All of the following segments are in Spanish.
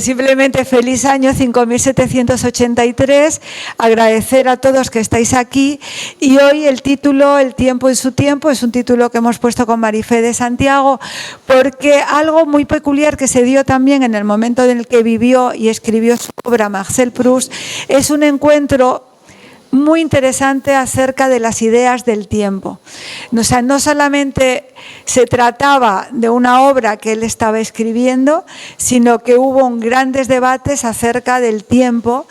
Simplemente feliz año 5783, agradecer a todos que estáis aquí y hoy el título El tiempo en su tiempo es un título que hemos puesto con Marifé de Santiago porque algo muy peculiar que se dio también en el momento en el que vivió y escribió su obra Marcel Proust es un encuentro muy interesante acerca de las ideas del tiempo. O sea, no solamente se trataba de una obra que él estaba escribiendo, sino que hubo grandes debates acerca del tiempo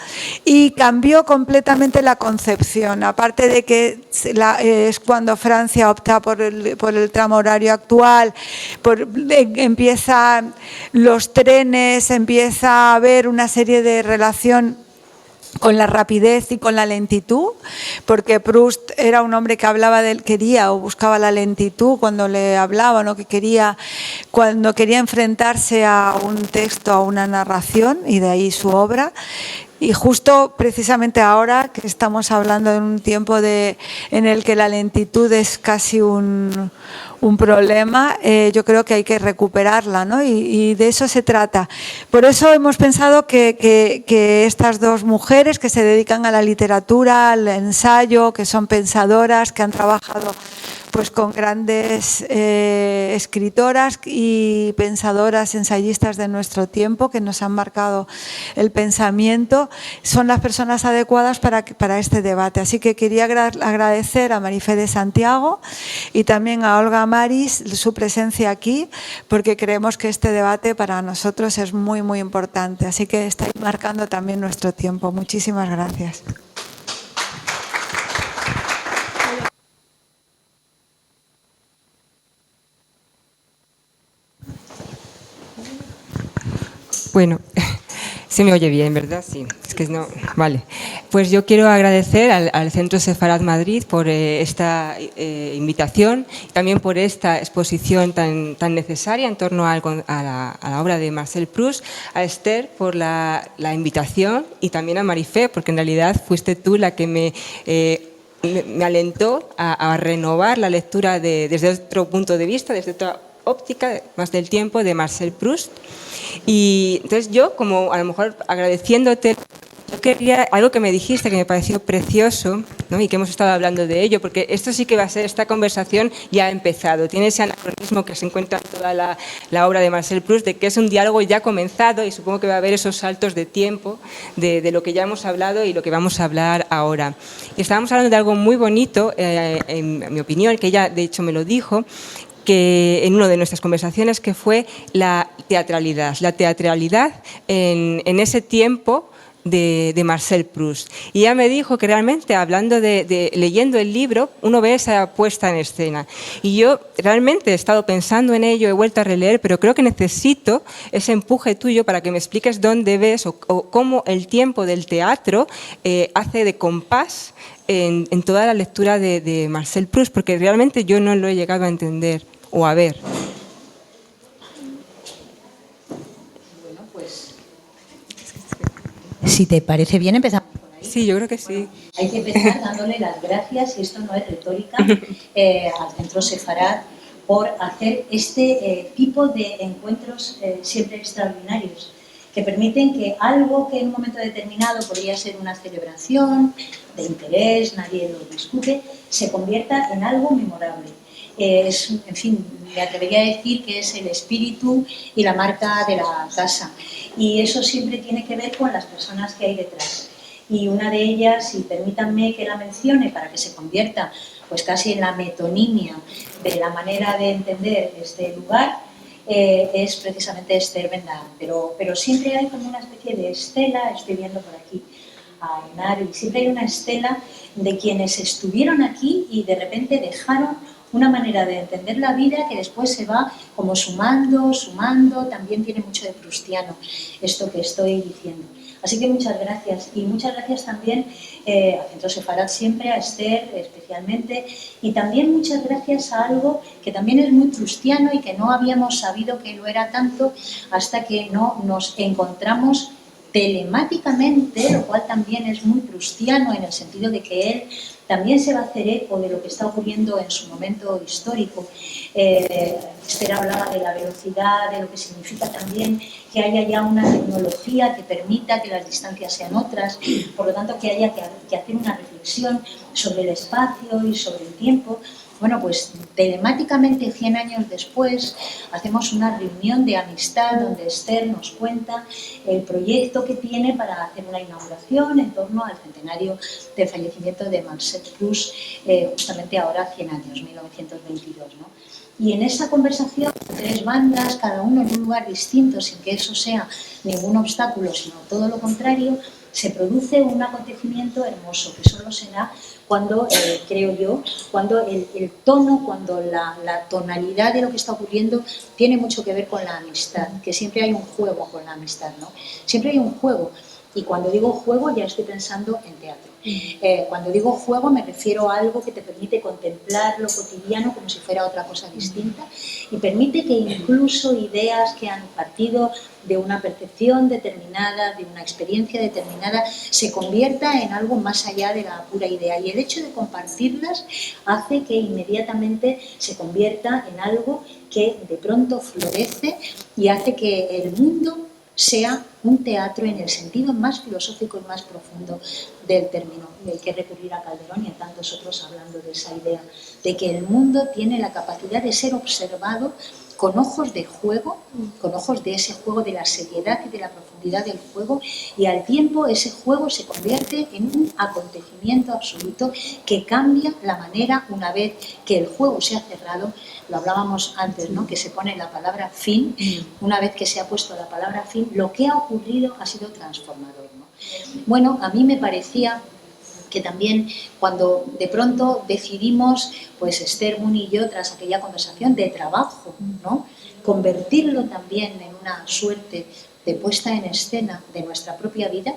y cambió completamente la concepción. Aparte de que es cuando Francia opta por el tramo horario actual, empiezan los trenes, empieza a haber una serie de relación con la rapidez y con la lentitud, porque Proust era un hombre que hablaba quería o buscaba la lentitud cuando le hablaba, ¿no? Cuando quería enfrentarse a un texto, a una narración, y de ahí su obra. Y justo precisamente ahora que estamos hablando de un tiempo en el que la lentitud es casi un problema, yo creo que hay que recuperarla, ¿no? Y de eso se trata. Por eso hemos pensado que estas dos mujeres que se dedican a la literatura, al ensayo, que son pensadoras, que han trabajado pues con grandes escritoras y pensadoras, ensayistas de nuestro tiempo que nos han marcado el pensamiento, son las personas adecuadas para este debate. Así que quería agradecer a Marifé de Santiago y también a Olga Maris su presencia aquí, porque creemos que este debate para nosotros es muy, muy importante. Así que estáis marcando también nuestro tiempo. Muchísimas gracias. Bueno, se me oye bien, ¿verdad? Sí, es que no, vale. Pues yo quiero agradecer al Centro Sefarad Madrid por esta invitación y también por esta exposición tan necesaria en torno a la obra de Marcel Proust, a Esther por la invitación y también a Marifé, porque en realidad fuiste tú la que me alentó a renovar la lectura desde otro punto de vista, desde otra óptica, más del tiempo, de Marcel Proust. Y entonces yo, como a lo mejor agradeciéndote, yo quería algo que me dijiste que me pareció precioso, ¿no? Y que hemos estado hablando de ello, porque esto sí que va a ser, esta conversación ya ha empezado, tiene ese anacronismo que se encuentra en toda la obra de Marcel Proust, de que es un diálogo ya comenzado y supongo que va a haber esos saltos de tiempo de lo que ya hemos hablado y lo que vamos a hablar ahora. Y estábamos hablando de algo muy bonito, en mi opinión, que ella de hecho me lo dijo, que en una de nuestras conversaciones, que fue la teatralidad en ese tiempo de Marcel Proust. Y ella me dijo que realmente, hablando leyendo el libro, uno ve esa puesta en escena. Y yo realmente he estado pensando en ello, he vuelto a releer, pero creo que necesito ese empuje tuyo para que me expliques dónde ves o cómo el tiempo del teatro hace de compás en toda la lectura de Marcel Proust, porque realmente yo no lo he llegado a entender o a ver. Bueno, pues si te parece bien, empezamos por ahí. Sí, yo creo que sí. Bueno, hay que empezar dándole las gracias, y esto no es retórica, al Centro Sefarad por hacer este tipo de encuentros siempre extraordinarios, que permiten que algo que en un momento determinado podría ser una celebración de interés, nadie lo discute, se convierta en algo memorable. En fin, me atrevería a decir que es el espíritu y la marca de la casa. Y eso siempre tiene que ver con las personas que hay detrás. Y una de ellas, y permítanme que la mencione para que se convierta pues casi en la metonimia de la manera de entender este lugar, es precisamente Esther Bendahl. Pero siempre hay como una especie de estela, estoy viendo por aquí a Enar, y siempre hay una estela de quienes estuvieron aquí y de repente dejaron una manera de entender la vida que después se va como sumando, también tiene mucho de proustiano esto que estoy diciendo. Así que muchas gracias, y muchas gracias también a Centro Sefarad siempre, a Esther especialmente, y también muchas gracias a algo que también es muy proustiano y que no habíamos sabido que lo era tanto hasta que no nos encontramos telemáticamente, lo cual también es muy proustiano en el sentido de que él también se va a hacer eco de lo que está ocurriendo en su momento histórico. Esther hablaba de la velocidad, de lo que significa también que haya ya una tecnología que permita que las distancias sean otras, por lo tanto que haya que hacer una reflexión sobre el espacio y sobre el tiempo. Bueno, pues telemáticamente 100 años después hacemos una reunión de amistad donde Esther nos cuenta el proyecto que tiene para hacer una inauguración en torno al centenario del fallecimiento de Marcel Proust, justamente ahora 100 años, 1922, ¿no? Y en esa conversación, 3 bandas, cada uno en un lugar distinto, sin que eso sea ningún obstáculo, sino todo lo contrario, se produce un acontecimiento hermoso, que solo será cuando, creo yo, cuando el tono, cuando la tonalidad de lo que está ocurriendo tiene mucho que ver con la amistad, que siempre hay un juego con la amistad, ¿no? Siempre hay un juego. Y cuando digo juego ya estoy pensando en teatro. Cuando digo juego me refiero a algo que te permite contemplar lo cotidiano como si fuera otra cosa distinta y permite que incluso ideas que han partido de una percepción determinada, de una experiencia determinada, se convierta en algo más allá de la pura idea. Y el hecho de compartirlas hace que inmediatamente se convierta en algo que de pronto florece y hace que el mundo sea un teatro en el sentido más filosófico y más profundo del término. Y hay que recurrir a Calderón y a tantos otros hablando de esa idea, de que el mundo tiene la capacidad de ser observado con ojos de juego, con ojos de ese juego, de la seriedad y de la profundidad del juego, y al tiempo ese juego se convierte en un acontecimiento absoluto que cambia la manera, una vez que el juego se ha cerrado, lo hablábamos antes, ¿no? Que se pone la palabra fin, una vez que se ha puesto la palabra fin, lo que ha ocurrido ha sido transformador, ¿no? Bueno, a mí me parecía que también cuando de pronto decidimos, pues Esther, Muni y yo, tras aquella conversación de trabajo, ¿no? Convertirlo también en una suerte de puesta en escena de nuestra propia vida,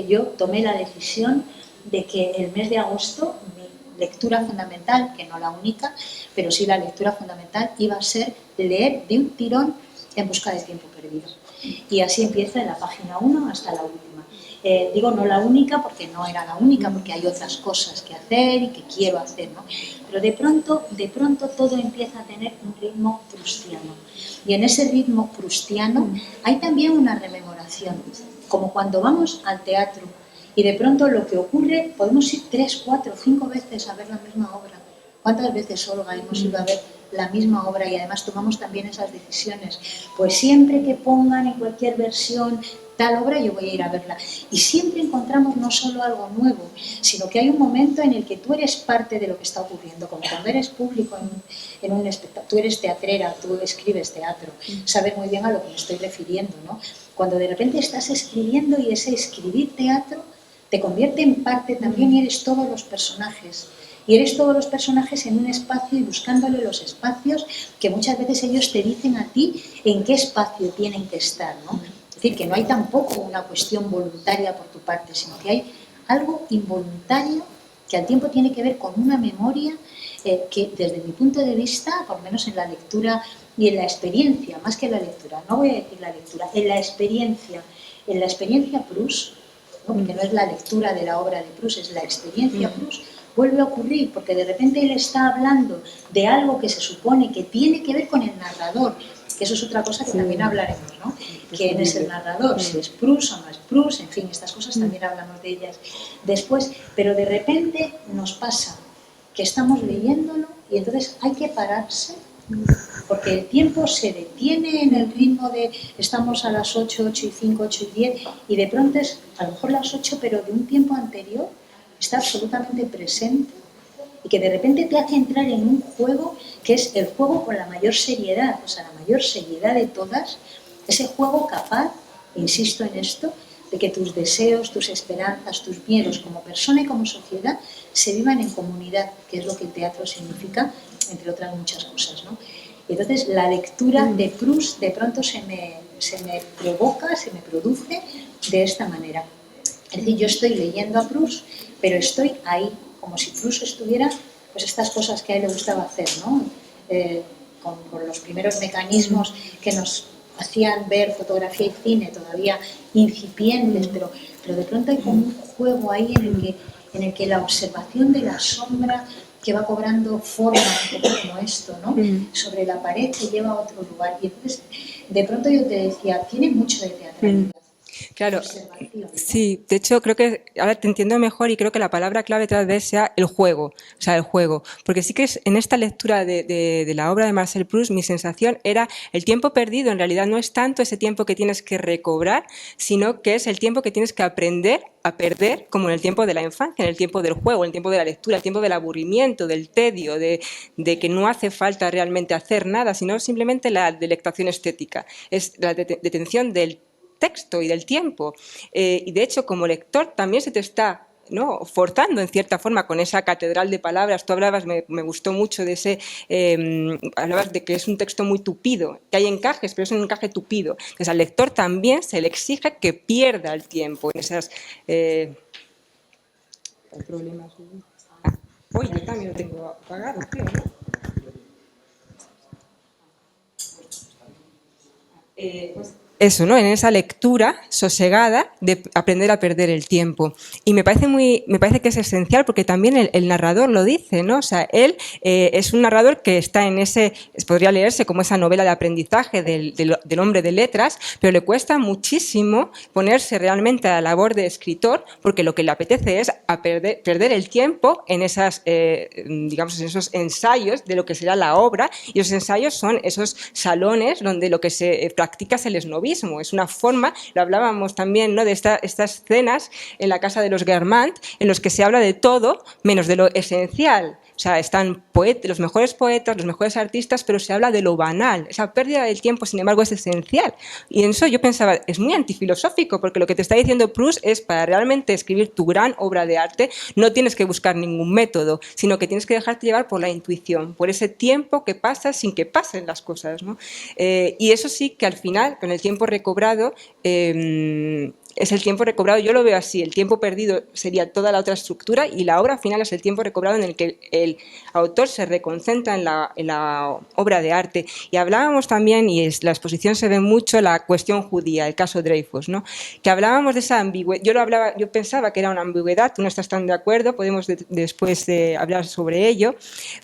yo tomé la decisión de que el mes de agosto mi lectura fundamental, que no la única, pero sí la lectura fundamental, iba a ser leer de un tirón En busca del tiempo perdido. Y así empieza de la página 1 hasta la última. Digo no la única porque no era la única, porque hay otras cosas que hacer y que quiero hacer, ¿no? Pero de pronto todo empieza a tener un ritmo proustiano. Y en ese ritmo proustiano hay también una rememoración, como cuando vamos al teatro y de pronto lo que ocurre, podemos ir 3, 4, 5 veces a ver la misma obra. ¿Cuántas veces, Olga, hemos ido a ver la misma obra y además tomamos también esas decisiones? Pues siempre que pongan en cualquier versión tal obra, yo voy a ir a verla. Y siempre encontramos no solo algo nuevo, sino que hay un momento en el que tú eres parte de lo que está ocurriendo, como cuando eres público en un espectáculo. Tú eres teatrera, tú escribes teatro, sabes muy bien a lo que me estoy refiriendo, ¿no? Cuando de repente estás escribiendo y ese escribir teatro te convierte en parte también y eres todos los personajes. Y eres todos los personajes en un espacio y buscándole los espacios que muchas veces ellos te dicen a ti en qué espacio tienen que estar, ¿no? Es decir, que no hay tampoco una cuestión voluntaria por tu parte, sino que hay algo involuntario que al tiempo tiene que ver con una memoria que desde mi punto de vista, por lo menos en la lectura y en la experiencia, más que en la lectura, no voy a decir la lectura, en la experiencia Proust, ¿no? Porque no es la lectura de la obra de Proust, es la experiencia Proust, vuelve a ocurrir, porque de repente él está hablando de algo que se supone que tiene que ver con el narrador, que eso es otra cosa que también hablaremos, ¿no? ¿Quién es el narrador? Si es Proust o no es Proust, en fin, estas cosas también hablamos de ellas después, pero de repente nos pasa que estamos leyéndolo y entonces hay que pararse, porque el tiempo se detiene en el ritmo de estamos a las 8, 8 y 5, 8 y 10, y de pronto es a lo mejor las 8, pero de un tiempo anterior, está absolutamente presente y que de repente te hace entrar en un juego que es el juego con la mayor seriedad, o sea, la mayor seriedad de todas, ese juego capaz, insisto en esto, de que tus deseos, tus esperanzas, tus miedos como persona y como sociedad se vivan en comunidad, que es lo que el teatro significa, entre otras muchas cosas, ¿no? Y entonces la lectura de Proust de pronto se me provoca, se me produce de esta manera. Es decir, yo estoy leyendo a Proust, pero estoy ahí, como si Proust estuviera, pues estas cosas que a él le gustaba hacer, ¿no? Con los primeros mecanismos que nos hacían ver fotografía y cine todavía incipientes, pero de pronto hay como un juego ahí en el que la observación de la sombra que va cobrando forma, un poco como esto, ¿no? Sobre la pared te lleva a otro lugar. Y entonces, de pronto yo te decía, tiene mucho de teatralidad. Claro, sí, de hecho creo que ahora te entiendo mejor y creo que la palabra clave tal vez sea el juego, o sea, el juego, porque sí que es, en esta lectura de la obra de Marcel Proust mi sensación era el tiempo perdido en realidad no es tanto ese tiempo que tienes que recobrar, sino que es el tiempo que tienes que aprender a perder como en el tiempo de la infancia, en el tiempo del juego, en el tiempo de la lectura, el tiempo del aburrimiento, del tedio, de que no hace falta realmente hacer nada, sino simplemente la delectación estética, es la detención del texto y del tiempo. Y de hecho, como lector, también se te está, ¿no?, forzando en cierta forma con esa catedral de palabras. Tú hablabas, me gustó mucho de ese, hablabas de que es un texto muy tupido, que hay encajes, pero es un encaje tupido. Entonces al lector también se le exige que pierda el tiempo en esas... ¿Hay problemas? Uy, yo también lo tengo apagado, creo, ¿no? Pues eso, ¿no? En esa lectura sosegada de aprender a perder el tiempo. Y me parece que es esencial porque también el narrador lo dice, ¿no? O sea, él es un narrador que está en ese, podría leerse como esa novela de aprendizaje del hombre de letras, pero le cuesta muchísimo ponerse realmente a la labor de escritor porque lo que le apetece es perder el tiempo en esas, digamos, en esos ensayos de lo que será la obra, y los ensayos son esos salones donde lo que se practica es el esnovismo. Es una forma, lo hablábamos también, ¿no?, de estas escenas en la casa de los Guermantes, en los que se habla de todo menos de lo esencial. O sea, están los mejores poetas, los mejores artistas, pero se habla de lo banal. Esa pérdida del tiempo, sin embargo, es esencial. Y en eso yo pensaba, es muy antifilosófico, porque lo que te está diciendo Proust es, para realmente escribir tu gran obra de arte, no tienes que buscar ningún método, sino que tienes que dejarte llevar por la intuición, por ese tiempo que pasa sin que pasen las cosas, ¿no? Y eso sí que al final, con el tiempo recobrado, es el tiempo recobrado, yo lo veo así, el tiempo perdido sería toda la otra estructura y la obra final es el tiempo recobrado en el que el autor se reconcentra en la obra de arte. Y hablábamos también, y la exposición se ve mucho, la cuestión judía, el caso Dreyfus, ¿no?, que hablábamos de esa ambigüedad, yo pensaba que era una ambigüedad, tú no estás tan de acuerdo, podemos después hablar sobre ello,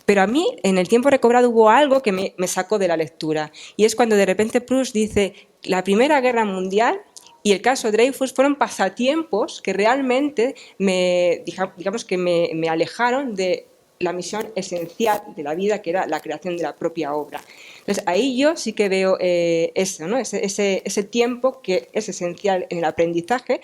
pero a mí en el tiempo recobrado hubo algo que me sacó de la lectura, y es cuando de repente Proust dice, la Primera Guerra Mundial y el caso Dreyfus fueron pasatiempos que realmente me alejaron de la misión esencial de la vida, que era la creación de la propia obra. Entonces, ahí yo sí que veo eso, ¿no?, ese tiempo que es esencial en el aprendizaje,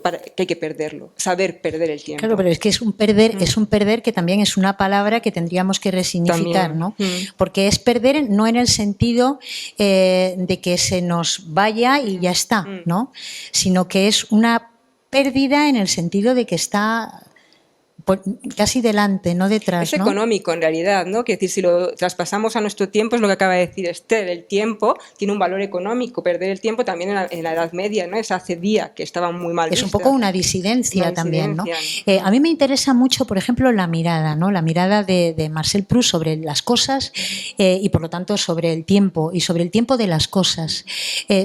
que hay que perderlo, saber perder el tiempo. Claro, pero es que es un perder que también es una palabra que tendríamos que resignificar, ¿no? Porque es perder no en el sentido de que se nos vaya y ya está, ¿no? Sino que es una pérdida en el sentido de que está casi delante, no detrás, es, ¿no?, económico en realidad, ¿no? Que decir, si lo traspasamos a nuestro tiempo, es lo que acaba de decir Esther, el tiempo tiene un valor económico, perder el tiempo también en la Edad Media, ¿no?, esa cedía que estaba muy mal vista. Es un poco una disidencia también, ¿no? A mí me interesa mucho, por ejemplo, la mirada, ¿no?, la mirada de Marcel Proust sobre las cosas y por lo tanto sobre el tiempo y sobre el tiempo de las cosas,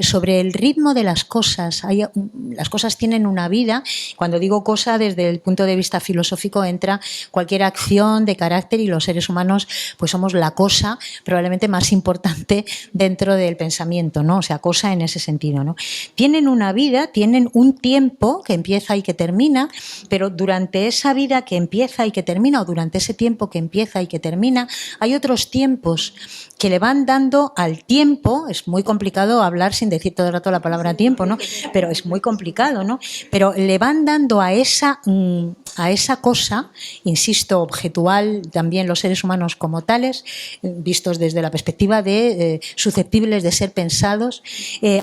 sobre el ritmo de las cosas. Las cosas tienen una vida, cuando digo cosa desde el punto de vista filosófico entra cualquier acción de carácter y los seres humanos pues somos la cosa probablemente más importante dentro del pensamiento, ¿no? O sea, cosa en ese sentido, ¿no? Tienen una vida, tienen un tiempo que empieza y que termina, pero durante esa vida que empieza y que termina o durante ese tiempo que empieza y que termina hay otros tiempos que le van dando al tiempo. Es muy complicado hablar sin decir todo el rato la palabra tiempo, ¿no? Pero es muy complicado, ¿no? Pero le van dando a esa cosa, insisto, objetual, también los seres humanos como tales, vistos desde la perspectiva de susceptibles de ser pensados,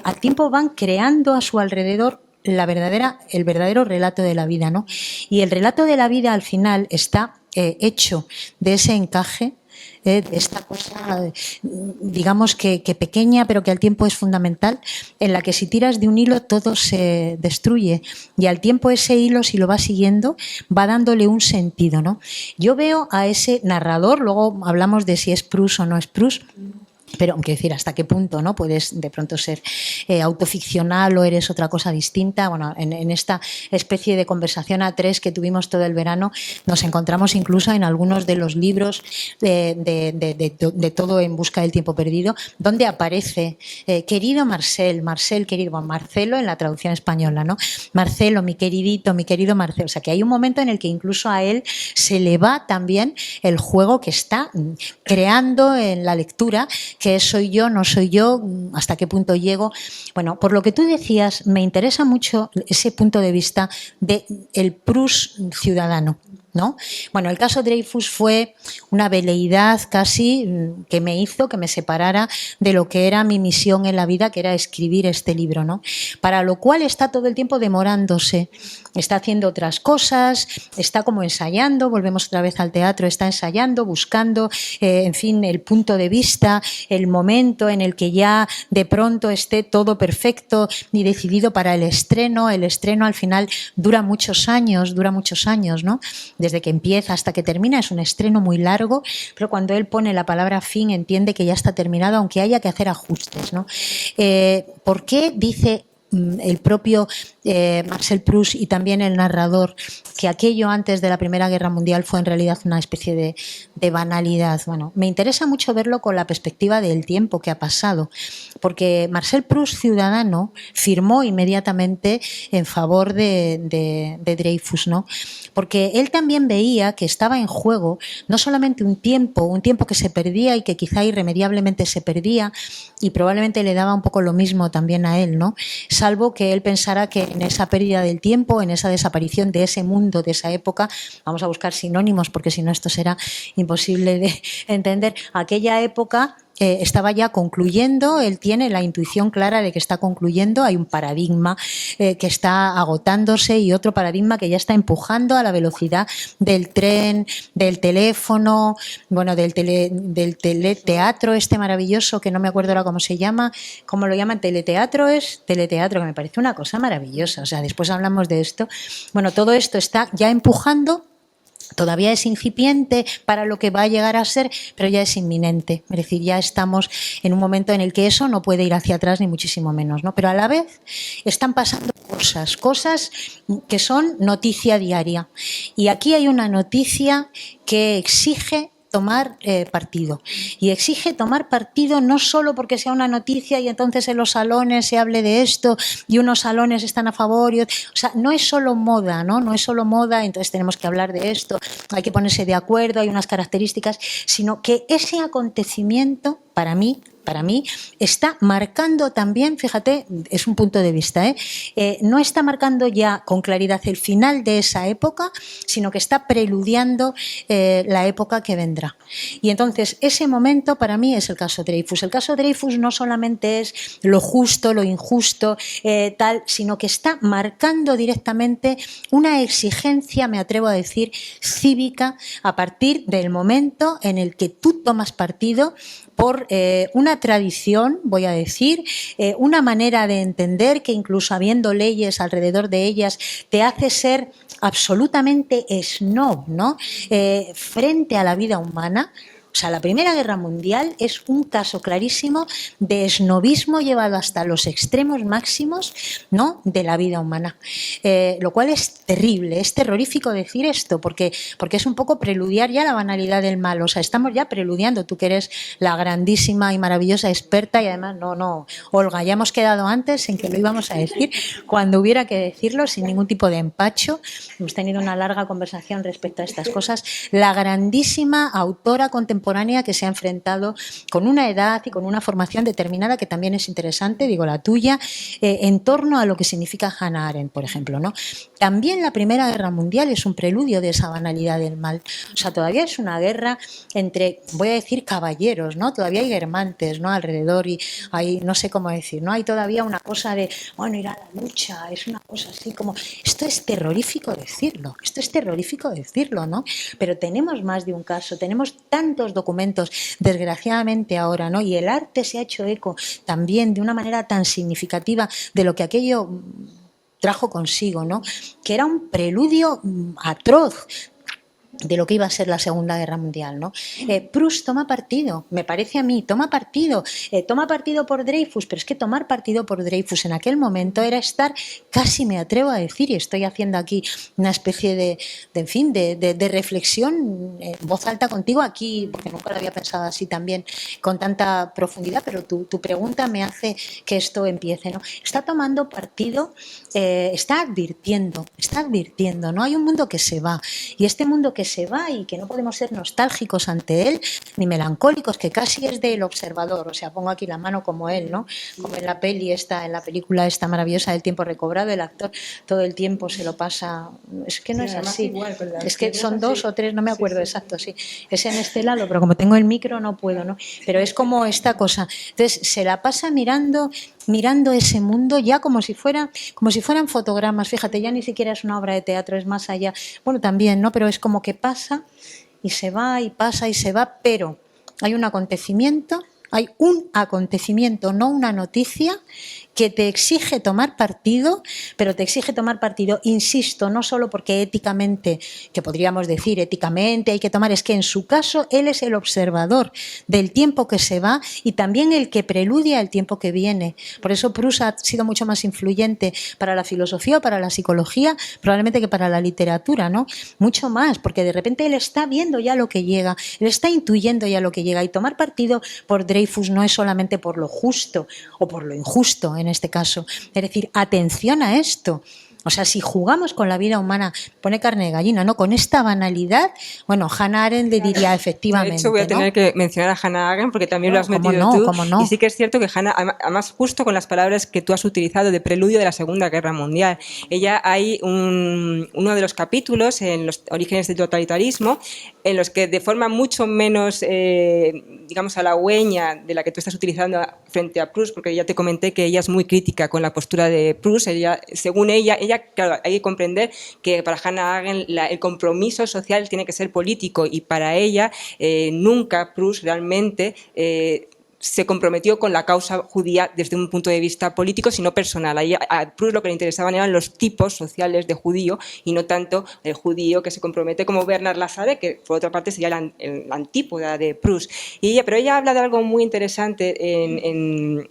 al tiempo van creando a su alrededor el verdadero relato de la vida, ¿no? Y el relato de la vida al final está hecho de ese encaje, esta cosa, digamos que pequeña, pero que al tiempo es fundamental, en la que si tiras de un hilo todo se destruye y al tiempo ese hilo, si lo va siguiendo, va dándole un sentido, ¿no? Yo veo a ese narrador, luego hablamos de si es Proust o no es Proust, Pero, quiero decir, ¿hasta qué punto, no? Puedes de pronto ser autoficcional o eres otra cosa distinta. Bueno, en esta especie de conversación a tres que tuvimos todo el verano, nos encontramos incluso en algunos de los libros de Todo en busca del tiempo perdido, donde aparece querido Marcel, querido, bueno, Marcelo en la traducción española, ¿no? Marcelo, mi queridito, mi querido Marcelo. O sea, que hay un momento en el que incluso a él se le va también el juego que está creando en la lectura, que soy yo, no soy yo, hasta qué punto llego. Bueno, por lo que tú decías, me interesa mucho ese punto de vista del Proust ciudadano, ¿no? Bueno, el caso Dreyfus fue una veleidad casi que me hizo que me separara de lo que era mi misión en la vida, que era escribir este libro, ¿no? Para lo cual está todo el tiempo demorándose, está haciendo otras cosas, está como ensayando, volvemos otra vez al teatro, está ensayando, buscando, en fin, el punto de vista, el momento en el que ya de pronto esté todo perfecto y decidido para el estreno. El estreno al final dura muchos años, ¿no? Desde que empieza hasta que termina es un estreno muy largo, pero cuando él pone la palabra fin entiende que ya está terminado, aunque haya que hacer ajustes, ¿no? ¿Por qué dice el propio Marcel Proust y también el narrador que aquello antes de la Primera Guerra Mundial fue en realidad una especie de banalidad? Bueno, me interesa mucho verlo con la perspectiva del tiempo que ha pasado, porque Marcel Proust, ciudadano, firmó inmediatamente en favor de Dreyfus, ¿no? Porque él también veía que estaba en juego no solamente un tiempo que se perdía y que quizá irremediablemente se perdía, y probablemente le daba un poco lo mismo también a él, ¿no? Salvo que él pensara que en esa pérdida del tiempo, en esa desaparición de ese mundo, de esa época, vamos a buscar sinónimos porque si no esto será imposible de entender, aquella época estaba ya concluyendo, él tiene la intuición clara de que está concluyendo, hay un paradigma que está agotándose y otro paradigma que ya está empujando a la velocidad del tren, del teléfono, bueno, del teleteatro este maravilloso, que no me acuerdo ahora cómo se llama, cómo lo llaman, teleteatro, que me parece una cosa maravillosa, o sea, después hablamos de esto. Bueno, todo esto está ya empujando. Todavía es incipiente para lo que va a llegar a ser, pero ya es inminente. Es decir, ya estamos en un momento en el que eso no puede ir hacia atrás ni muchísimo menos, ¿no? Pero a la vez están pasando cosas que son noticia diaria. Y aquí hay una noticia que exige tomar partido. Y exige tomar partido no solo porque sea una noticia y entonces en los salones se hable de esto y unos salones están a favor y otros. O sea, no es solo moda, ¿no? No es solo moda, entonces tenemos que hablar de esto, hay que ponerse de acuerdo, hay unas características, sino que ese acontecimiento, para mí, está marcando también, fíjate, es un punto de vista, no está marcando ya con claridad el final de esa época, sino que está preludiando la época que vendrá. Y entonces ese momento para mí es el caso Dreyfus. El caso Dreyfus no solamente es lo justo, lo injusto, tal, sino que está marcando directamente una exigencia, me atrevo a decir, cívica, a partir del momento en el que tú tomas partido por una tradición, voy a decir, una manera de entender que incluso habiendo leyes alrededor de ellas te hace ser absolutamente snob, ¿no? Frente a la vida humana. O sea, la Primera Guerra Mundial es un caso clarísimo de esnobismo llevado hasta los extremos máximos, ¿no?, de la vida humana. Lo cual es terrible, es terrorífico decir esto, porque es un poco preludiar ya la banalidad del mal. O sea, estamos ya preludiando, tú que eres la grandísima y maravillosa experta y además, no, Olga, ya hemos quedado antes en que lo íbamos a decir cuando hubiera que decirlo, sin ningún tipo de empacho. Hemos tenido una larga conversación respecto a estas cosas. La grandísima autora contemporánea que se ha enfrentado con una edad y con una formación determinada que también es interesante, digo la tuya, en torno a lo que significa Hannah Arendt, por ejemplo, ¿no? También la Primera Guerra Mundial es un preludio de esa banalidad del mal. O sea, todavía es una guerra entre, voy a decir, caballeros, ¿no? Todavía hay guermantes, ¿no?, alrededor y hay, no sé cómo decir, ¿no? Hay todavía una cosa de, bueno, ir a la lucha, es una cosa así como, esto es terrorífico decirlo, ¿no? Pero tenemos más de un caso, tenemos tantos documentos, desgraciadamente ahora, ¿no? Y el arte se ha hecho eco también de una manera tan significativa de lo que aquello trajo consigo, ¿no? Que era un preludio atroz. de lo que iba a ser la Segunda Guerra Mundial, ¿no? Proust toma partido, me parece a mí, toma partido por Dreyfus, pero es que tomar partido por Dreyfus en aquel momento era estar, casi me atrevo a decir, y estoy haciendo aquí una especie de reflexión en voz alta contigo aquí, porque nunca lo había pensado así también, con tanta profundidad, pero tu pregunta me hace que esto empiece, ¿no? Está tomando partido, está advirtiendo, ¿no? Hay un mundo que se va, y este mundo que se va y que no podemos ser nostálgicos ante él, ni melancólicos, que casi es del observador, o sea, pongo aquí la mano como él, ¿no? Como en la película esta maravillosa del tiempo recobrado, el actor todo el tiempo se lo pasa, es que no es así, es que son 2 o 3, no me acuerdo exacto, sí, es en este lado, pero como tengo el micro no puedo, ¿no? Pero es como esta cosa, entonces se la pasa mirando ese mundo ya como si fueran fotogramas, fíjate, ya ni siquiera es una obra de teatro, es más allá, bueno, también, ¿no? Pero es como que pasa y se va y pasa y se va, pero hay un acontecimiento, no una noticia, que te exige tomar partido, pero te exige tomar partido, insisto, no solo porque éticamente, que podríamos decir éticamente hay que tomar, es que en su caso él es el observador del tiempo que se va y también el que preludia el tiempo que viene. Por eso Proust ha sido mucho más influyente para la filosofía o para la psicología, probablemente que para la literatura, ¿no? Mucho más, porque de repente él está viendo ya lo que llega, él está intuyendo ya lo que llega, y tomar partido por Dreyfus no es solamente por lo justo o por lo injusto en este caso. Es decir, atención a esto. O sea, si jugamos con la vida humana, pone carne de gallina, ¿no? Con esta banalidad, bueno, Hannah Arendt le diría efectivamente. De hecho, voy a tener que mencionar a Hannah Arendt porque también lo has metido tú. No. Y sí que es cierto que Hannah, además justo con las palabras que tú has utilizado de preludio de la Segunda Guerra Mundial, ella hay uno de los capítulos en los orígenes del totalitarismo en los que de forma mucho menos, digamos, halagüeña de la que tú estás utilizando frente a Proust, porque ya te comenté que ella es muy crítica con la postura de Proust, según ella, claro, hay que comprender que para Hannah Arendt el compromiso social tiene que ser político, y para ella nunca Proust realmente se comprometió con la causa judía desde un punto de vista político, sino personal. A Proust lo que le interesaban eran los tipos sociales de judío y no tanto el judío que se compromete como Bernard Lassalle, que por otra parte sería la antípoda de Proust. Pero ella habla de algo muy interesante en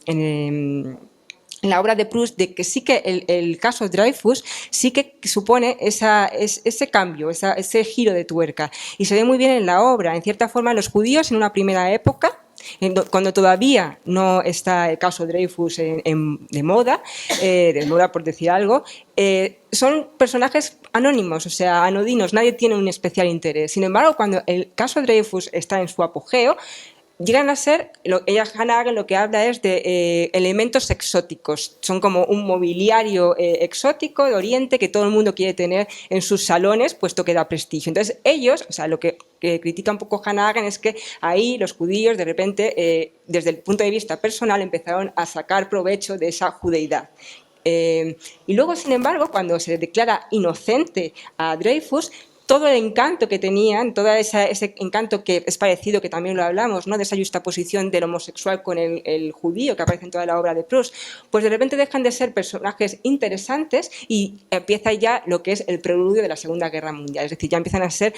la obra de Proust, de que sí que el caso Dreyfus sí que supone ese cambio, ese giro de tuerca, y se ve muy bien en la obra. En cierta forma, los judíos en una primera época, cuando todavía no está el caso Dreyfus de moda por decir algo, son personajes anónimos, o sea, anodinos, nadie tiene un especial interés. Sin embargo, cuando el caso Dreyfus está en su apogeo, llegan a ser, Hannah Arendt lo que habla es de elementos exóticos, son como un mobiliario exótico de Oriente que todo el mundo quiere tener en sus salones, puesto que da prestigio. Entonces ellos, o sea, lo que critica un poco Hannah Arendt es que ahí los judíos de repente, desde el punto de vista personal, empezaron a sacar provecho de esa judeidad. Y luego, sin embargo, cuando se declara inocente a Dreyfus, todo el encanto que tenían, todo ese encanto que es parecido, que también lo hablamos, ¿no?, de esa justaposición del homosexual con el judío que aparece en toda la obra de Proust, pues de repente dejan de ser personajes interesantes y empieza ya lo que es el preludio de la Segunda Guerra Mundial, es decir, ya empiezan a ser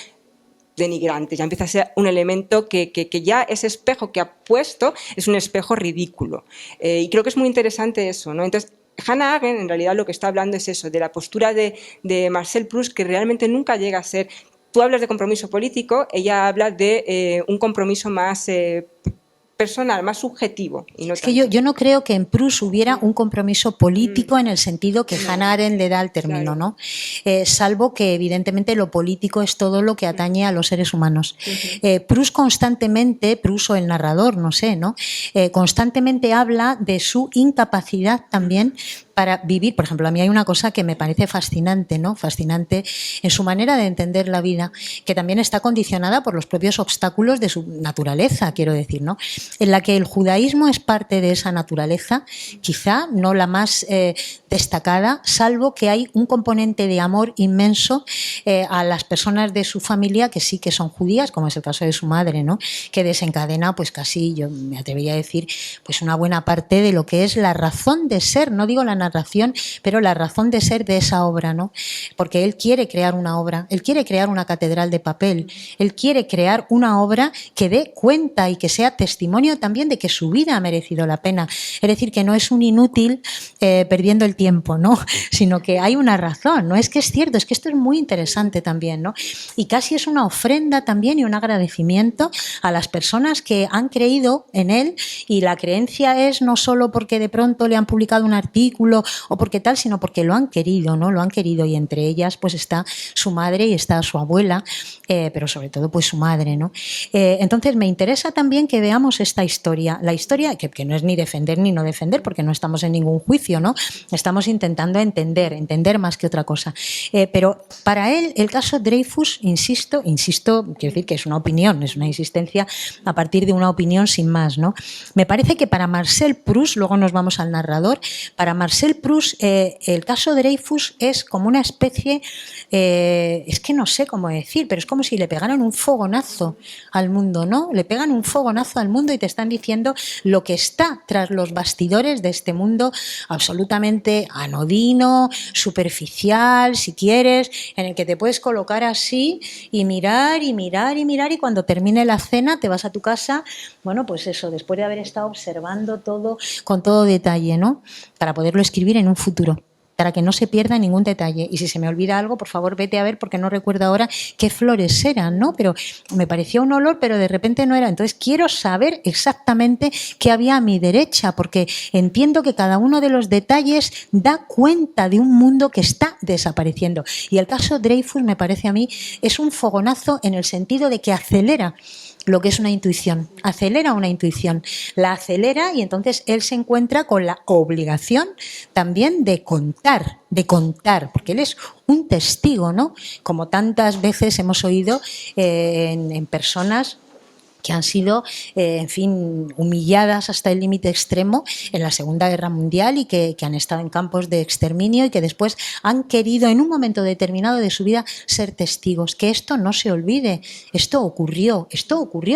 denigrantes, ya empieza a ser un elemento que ya ese espejo que ha puesto es un espejo ridículo. Y creo que es muy interesante eso, ¿no? Entonces, Hannah Arendt en realidad lo que está hablando es eso, de la postura de Marcel Proust, que realmente nunca llega a ser. Tú hablas de compromiso político, ella habla de un compromiso más personal, más subjetivo. Y no es que yo no creo que en Proust hubiera un compromiso político en el sentido que Hannah Arendt le da al término, ¿no? Salvo que evidentemente lo político es todo lo que atañe a los seres humanos. Proust constantemente, Proust o el narrador, no sé, ¿no? Constantemente habla de su incapacidad también para vivir. Por ejemplo, a mí hay una cosa que me parece fascinante, ¿no? Fascinante en su manera de entender la vida, que también está condicionada por los propios obstáculos de su naturaleza, quiero decir, ¿no? En la que el judaísmo es parte de esa naturaleza, quizá no la más destacada, salvo que hay un componente de amor inmenso a las personas de su familia que sí que son judías, como es el caso de su madre, ¿no? Que desencadena, pues casi, yo me atrevería a decir, pues una buena parte de lo que es la razón de ser, no digo la narración, pero la razón de ser de esa obra, ¿no? Porque él quiere crear una obra, él quiere crear una catedral de papel, él quiere crear una obra que dé cuenta y que sea testimonio también de que su vida ha merecido la pena. Es decir, que no es un inútil perdiendo el tiempo, ¿no? Sino que hay una razón, ¿no? Es que es cierto, es que esto es muy interesante también, ¿no? Y casi es una ofrenda también y un agradecimiento a las personas que han creído en él, y la creencia es no solo porque de pronto le han publicado un artículo o porque tal, sino porque lo han querido, ¿no? Lo han querido, y entre ellas pues está su madre y está su abuela, pero sobre todo pues su madre, ¿no? Entonces me interesa también que veamos esta historia, la historia que no es ni defender ni no defender, porque no estamos en ningún juicio, ¿no? Estamos intentando entender más que otra cosa. Pero para él el caso Dreyfus, insisto, quiero decir que es una opinión, es una insistencia a partir de una opinión sin más, ¿no? Me parece que para Marcel Proust, luego nos vamos al narrador, para Marcel Proust el caso Dreyfus es como una especie, es que no sé cómo decir, pero es como si le pegaran un fogonazo al mundo, ¿no? Le pegan un fogonazo al mundo y te están diciendo lo que está tras los bastidores de este mundo absolutamente anodino, superficial, si quieres, en el que te puedes colocar así y mirar y mirar y mirar, y cuando termine la cena te vas a tu casa, bueno, pues eso, después de haber estado observando todo con todo detalle, ¿no? Para poderlo escribir en un futuro, para que no se pierda ningún detalle. Y si se me olvida algo, por favor, vete a ver, porque no recuerdo ahora qué flores eran, ¿no? Pero me parecía un olor, pero de repente no era. Entonces quiero saber exactamente qué había a mi derecha, porque entiendo que cada uno de los detalles da cuenta de un mundo que está desapareciendo. Y el caso Dreyfus, me parece a mí, es un fogonazo en el sentido de que acelera lo que es una intuición, acelera una intuición, la acelera, y entonces él se encuentra con la obligación también de contar, porque él es un testigo, ¿no? Como tantas veces hemos oído en personas que han sido, en fin, humilladas hasta el límite extremo en la Segunda Guerra Mundial, y que han estado en campos de exterminio, y que después han querido en un momento determinado de su vida ser testigos. Que esto no se olvide, esto ocurrió,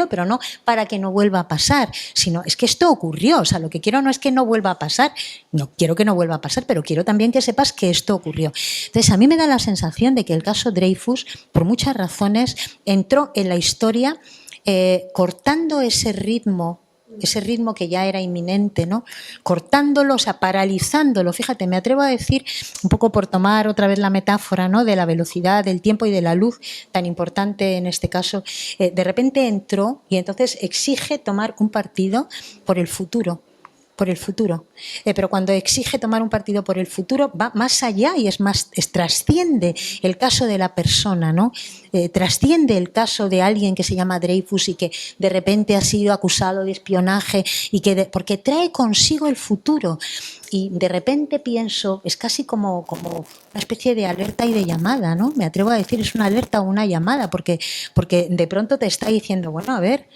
pero no para que no vuelva a pasar, sino es que esto ocurrió. O sea, lo que quiero no es que no vuelva a pasar, no quiero que no vuelva a pasar, pero quiero también que sepas que esto ocurrió. Entonces, a mí me da la sensación de que el caso Dreyfus, por muchas razones, entró en la historia cortando ese ritmo que ya era inminente, ¿no? Cortándolo, o sea, paralizándolo. Fíjate, me atrevo a decir, un poco por tomar otra vez la metáfora, ¿no?, de la velocidad, del tiempo y de la luz, tan importante en este caso. De repente entró y entonces exige tomar un partido por el futuro. Pero cuando exige tomar un partido por el futuro, va más allá y trasciende el caso de la persona, ¿no? Trasciende el caso de alguien que se llama Dreyfus y que de repente ha sido acusado de espionaje, y porque trae consigo el futuro. Y de repente pienso, es casi como una especie de alerta y de llamada, ¿no? Me atrevo a decir, es una alerta o una llamada, porque de pronto te está diciendo, bueno, a ver,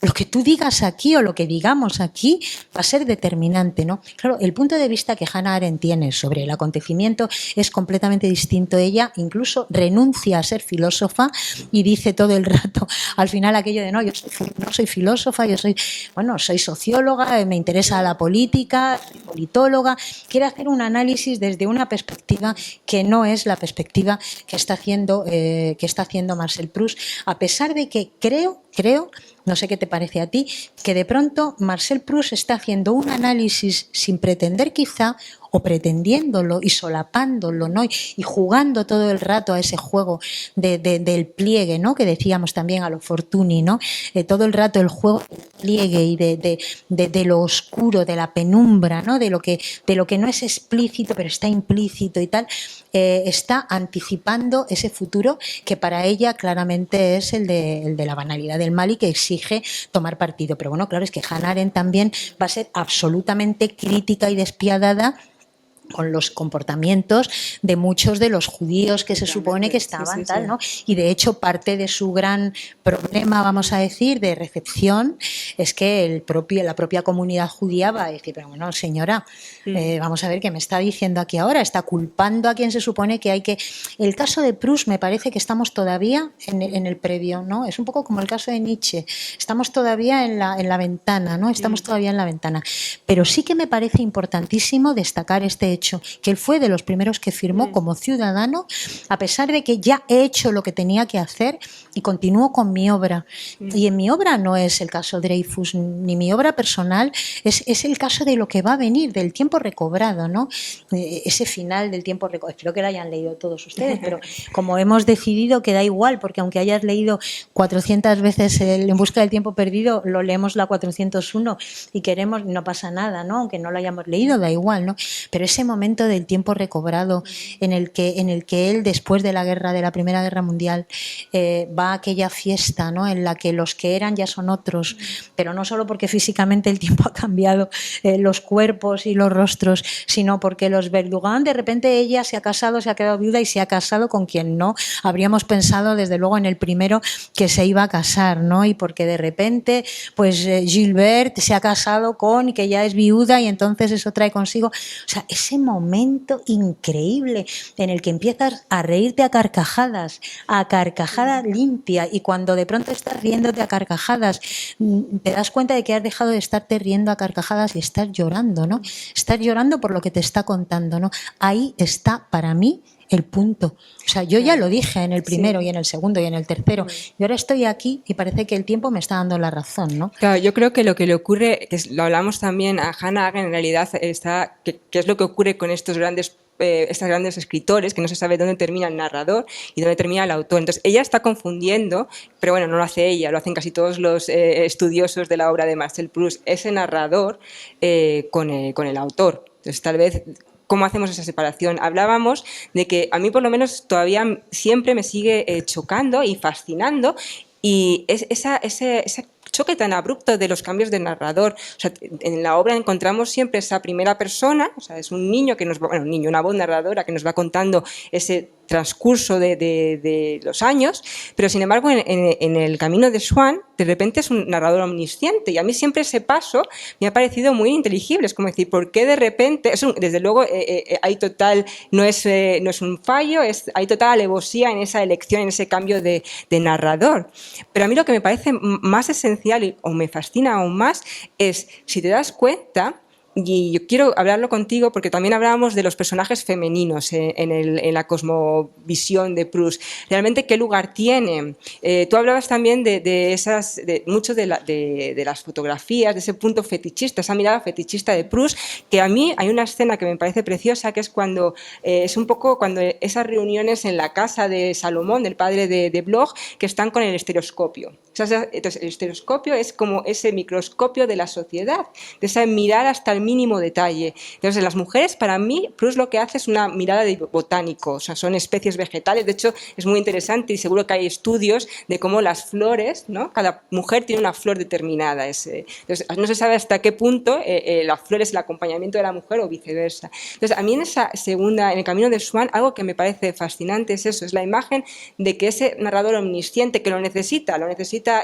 lo que tú digas aquí o lo que digamos aquí va a ser determinante, ¿no? Claro, el punto de vista que Hannah Arendt tiene sobre el acontecimiento es completamente distinto. Ella incluso renuncia a ser filósofa y dice todo el rato, al final, aquello de no soy filósofa, soy socióloga, me interesa la política, soy politóloga. Quiere hacer un análisis desde una perspectiva que no es la perspectiva que está haciendo Marcel Proust, a pesar de que creo, no sé qué te parece a ti, que de pronto Marcel Proust está haciendo un análisis sin pretender quizá, o pretendiéndolo y solapándolo, ¿no? Y jugando todo el rato a ese juego del pliegue, ¿no?, que decíamos también a lo Fortuny, ¿no? Todo el rato el juego del pliegue y de lo oscuro, de la penumbra, ¿no?, de lo que no es explícito pero está implícito y tal. Está anticipando ese futuro que para ella claramente es el de la banalidad del mal y que exige tomar partido. Pero bueno, claro, es que Hannah Arendt también va a ser absolutamente crítica y despiadada con los comportamientos de muchos de los judíos que se supone que estaban tal, ¿no? Y de hecho parte de su gran problema, vamos a decir, de recepción, es que la propia comunidad judía va a decir, pero bueno, señora, vamos a ver qué me está diciendo aquí ahora, está culpando a quien se supone que hay que... El caso de Proust me parece que estamos todavía en el previo, ¿no? Es un poco como el caso de Nietzsche, estamos todavía en la ventana, ¿no? Estamos todavía en la ventana. Pero sí que me parece importantísimo destacar este hecho hecho, que él fue de los primeros que firmó como ciudadano, a pesar de que ya he hecho lo que tenía que hacer y continúo con mi obra. Y en mi obra no es el caso Dreyfus, ni mi obra personal, es el caso de lo que va a venir, del tiempo recobrado, ¿no? Ese final del tiempo recobrado. Espero que lo hayan leído todos ustedes, pero como hemos decidido que da igual, porque aunque hayas leído 400 veces En busca del tiempo perdido, lo leemos la 401 y queremos, no pasa nada, ¿no? Aunque no lo hayamos leído, da igual, ¿no? Pero ese momento del tiempo recobrado en el que él, después de la Primera Guerra Mundial, va a aquella fiesta, ¿no? En la que los que eran ya son otros, pero no solo porque físicamente el tiempo ha cambiado los cuerpos y los rostros, sino porque los Verdugan, de repente ella se ha casado, se ha quedado viuda y se ha casado con quien no habríamos pensado, desde luego, en el primero que se iba a casar, ¿no? Y porque de repente, pues Gilbert se ha casado con, que ya es viuda, y entonces eso trae consigo, o sea, ese momento increíble en el que empiezas a reírte a carcajada limpia, y cuando de pronto estás riéndote a carcajadas, te das cuenta de que has dejado de estarte riendo a carcajadas y estás llorando, ¿no? Estás llorando por lo que te está contando, ¿no? Ahí está para mí el punto. O sea, yo ya lo dije en el primero, sí, y en el segundo y en el tercero. Y ahora estoy aquí y parece que el tiempo me está dando la razón, ¿no? Claro, yo creo que lo que le ocurre, lo hablamos también a Hannah Arendt, en realidad, que es lo que ocurre con estos grandes escritores, que no se sabe dónde termina el narrador y dónde termina el autor. Entonces, ella está confundiendo, pero bueno, no lo hace ella, lo hacen casi todos los estudiosos de la obra de Marcel Proust, ese narrador con el autor. Entonces, tal vez... ¿Cómo hacemos esa separación? Hablábamos de que a mí por lo menos todavía siempre me sigue chocando y fascinando, y ese choque tan abrupto de los cambios de narrador. O sea, en la obra encontramos siempre esa primera persona, o sea, es un niño que nos va, bueno, un niño, una voz narradora que nos va contando ese transcurso de los años, pero sin embargo en el camino de Swann de repente es un narrador omnisciente, y a mí siempre ese paso me ha parecido muy inteligible. Es como decir, ¿por qué de repente? Desde luego hay total, no es un fallo, hay total alevosía en esa elección, en ese cambio de narrador. Pero a mí lo que me parece más esencial, o me fascina aún más, es, si te das cuenta, y yo quiero hablarlo contigo porque también hablábamos de los personajes femeninos en la cosmovisión de Proust. Realmente, ¿qué lugar tienen? Tú hablabas también mucho de las fotografías, de ese punto fetichista, esa mirada fetichista de Proust, que a mí hay una escena que me parece preciosa, que es cuando es un poco cuando esas reuniones en la casa de Salomón, del padre de Bloch, que están con el estereoscopio. Entonces, el estereoscopio es como ese microscopio de la sociedad, de esa mirada hasta el mínimo detalle. Entonces, las mujeres, para mí, Proust lo que hace es una mirada de botánico, o sea, son especies vegetales. De hecho, es muy interesante, y seguro que hay estudios de cómo las flores, ¿no? Cada mujer tiene una flor determinada. Entonces, no se sabe hasta qué punto la flor es el acompañamiento de la mujer o viceversa. Entonces, a mí en el camino de Swann, algo que me parece fascinante es eso, es la imagen de que ese narrador omnisciente, que lo necesita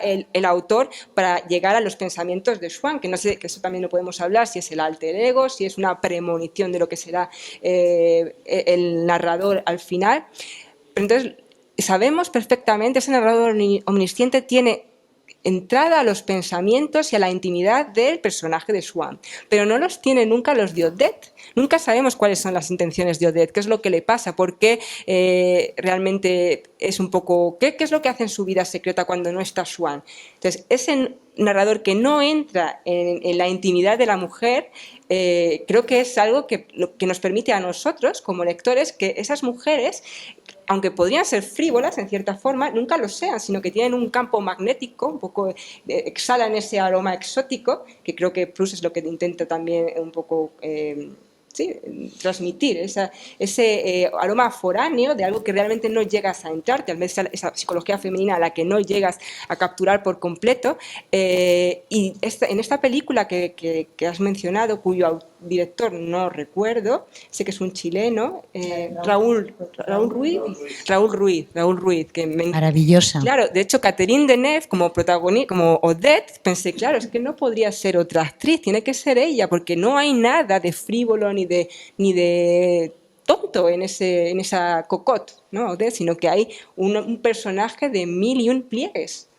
el autor para llegar a los pensamientos de Swann, que no sé, que eso también lo podemos hablar, si es el alter ego, si es una premonición de lo que será el narrador al final. Pero entonces sabemos perfectamente, ese narrador omnisciente tiene entrada a los pensamientos y a la intimidad del personaje de Swann, pero no los tiene nunca los de Odette. Nunca sabemos cuáles son las intenciones de Odette, qué es lo que le pasa, por qué realmente es un poco... ¿Qué es lo que hace en su vida secreta cuando no está Swann? Entonces, ese narrador que no entra en la intimidad de la mujer, creo que es algo que nos permite a nosotros, como lectores, que esas mujeres, aunque podrían ser frívolas en cierta forma, nunca lo sean, sino que tienen un campo magnético, un poco exhalan ese aroma exótico, que creo que Proust es lo que intenta también un poco transmitir, ese aroma foráneo de algo que realmente no llegas a entrarte, al menos esa psicología femenina a la que no llegas a capturar por completo. Y en esta película que has mencionado, cuyo director no recuerdo, sé que es un chileno, Raúl Ruiz, que maravillosa. Claro, de hecho, Catherine Deneuve como protagonista, como Odette, pensé, claro, es que no podría ser otra actriz, tiene que ser ella, porque no hay nada de frívolo ni de tonto en esa cocotte, ¿no? Odette, sino que hay un personaje de 1001 pliegues.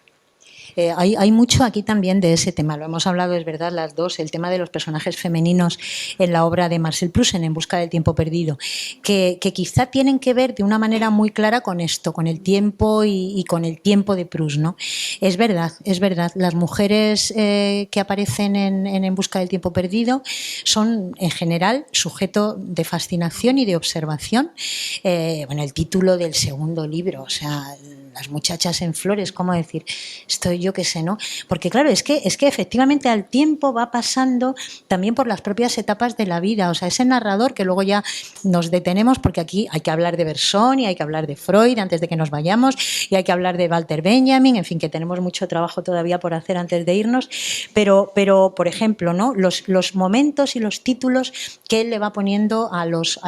Hay mucho aquí también de ese tema. Lo hemos hablado, es verdad, las dos, el tema de los personajes femeninos en la obra de Marcel Proust, en Busca del tiempo perdido, que quizá tienen que ver de una manera muy clara con esto, con el tiempo y con el tiempo de Proust, ¿no? Es verdad. Las mujeres que aparecen en Busca del tiempo perdido son, en general, sujeto de fascinación y de observación. Bueno, el título del segundo libro, o sea, las muchachas en flores, ¿cómo decir? Estoy yo que sé, ¿no? Porque claro, es que efectivamente al tiempo va pasando también por las propias etapas de la vida. O sea, ese narrador que luego ya nos detenemos, porque aquí hay que hablar de Bersón y hay que hablar de Freud antes de que nos vayamos, y hay que hablar de Walter Benjamin, en fin, que tenemos mucho trabajo todavía por hacer antes de irnos, pero por ejemplo, ¿no? Los momentos y los títulos que él le va poniendo a los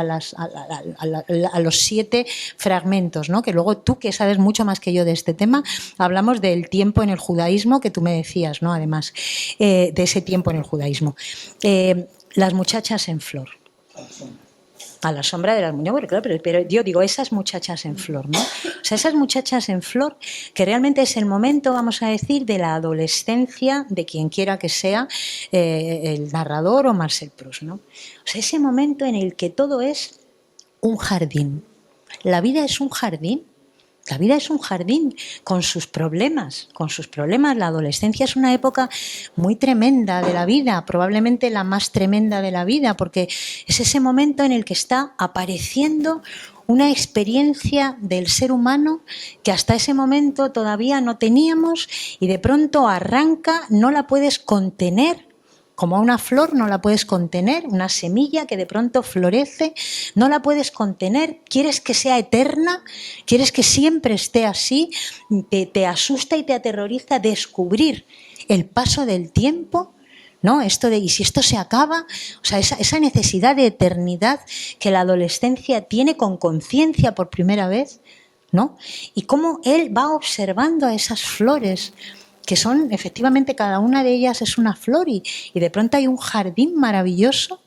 7 fragmentos, ¿no? Que luego tú, que sabes mucho más que yo de este tema, hablamos del tiempo en el judaísmo, que tú me decías, ¿no? Además, de ese tiempo en el judaísmo. Las muchachas en flor. A la sombra de las muñecas, claro, pero yo digo, esas muchachas en flor, ¿no? O sea, esas muchachas en flor, que realmente es el momento, vamos a decir, de la adolescencia de quien quiera que sea el narrador o Marcel Proust, ¿no? O sea, ese momento en el que todo es un jardín. La vida es un jardín. La vida es un jardín con sus problemas, La adolescencia es una época muy tremenda de la vida, probablemente la más tremenda de la vida, porque es ese momento en el que está apareciendo una experiencia del ser humano que hasta ese momento todavía no teníamos y de pronto arranca, no la puedes contener. Como una flor no la puedes contener, una semilla que de pronto florece, no la puedes contener, quieres que sea eterna, quieres que siempre esté así, te asusta y te aterroriza descubrir el paso del tiempo, ¿no? Esto de, ¿y si esto se acaba? O sea, esa necesidad de eternidad que la adolescencia tiene con conciencia por primera vez, ¿no? Y cómo él va observando a esas flores, que son, efectivamente, cada una de ellas es una flor y de pronto hay un jardín maravilloso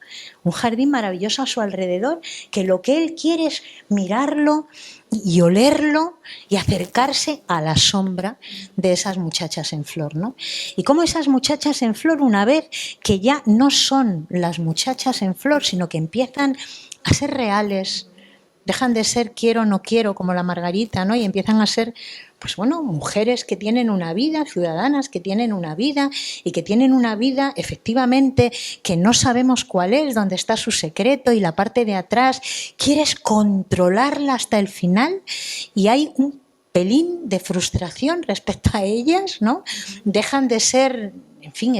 a su alrededor, que lo que él quiere es mirarlo y olerlo y acercarse a la sombra de esas muchachas en flor, ¿no? Y cómo esas muchachas en flor, una vez que ya no son las muchachas en flor, sino que empiezan a ser reales, dejan de ser quiero, no quiero, como la Margarita, ¿no? Y empiezan a ser, pues bueno, mujeres que tienen una vida, ciudadanas que tienen una vida y que tienen una vida efectivamente que no sabemos cuál es, dónde está su secreto y la parte de atrás, quieres controlarla hasta el final y hay un pelín de frustración respecto a ellas, ¿no? Dejan de ser, en fin,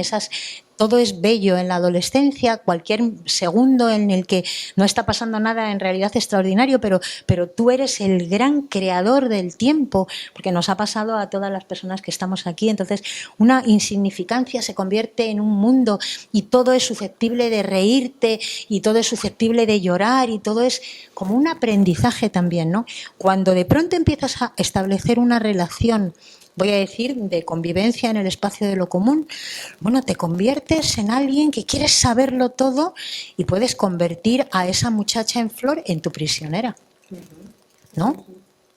todo es bello en la adolescencia, cualquier segundo en el que no está pasando nada en realidad extraordinario, pero tú eres el gran creador del tiempo, porque nos ha pasado a todas las personas que estamos aquí. Entonces, una insignificancia se convierte en un mundo y todo es susceptible de reírte y todo es susceptible de llorar y todo es como un aprendizaje también, ¿no? Cuando de pronto empiezas a establecer una relación, voy a decir, de convivencia en el espacio de lo común, bueno, te conviertes en alguien que quieres saberlo todo y puedes convertir a esa muchacha en flor en tu prisionera, ¿no?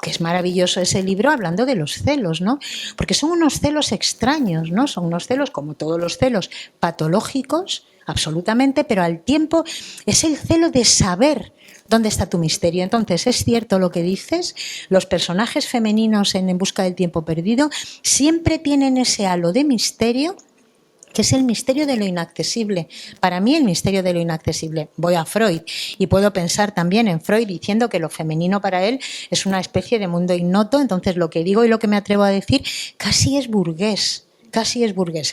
Que es maravilloso ese libro hablando de los celos, ¿no? Porque son unos celos extraños, ¿no? Son unos celos, como todos los celos, patológicos, absolutamente, pero al tiempo es el celo de saber ¿dónde está tu misterio? Entonces, es cierto lo que dices, los personajes femeninos en Busca del tiempo perdido siempre tienen ese halo de misterio, que es el misterio de lo inaccesible. Para mí, el misterio de lo inaccesible. Voy a Freud y puedo pensar también en Freud diciendo que lo femenino para él es una especie de mundo ignoto, entonces lo que digo y lo que me atrevo a decir casi es burgués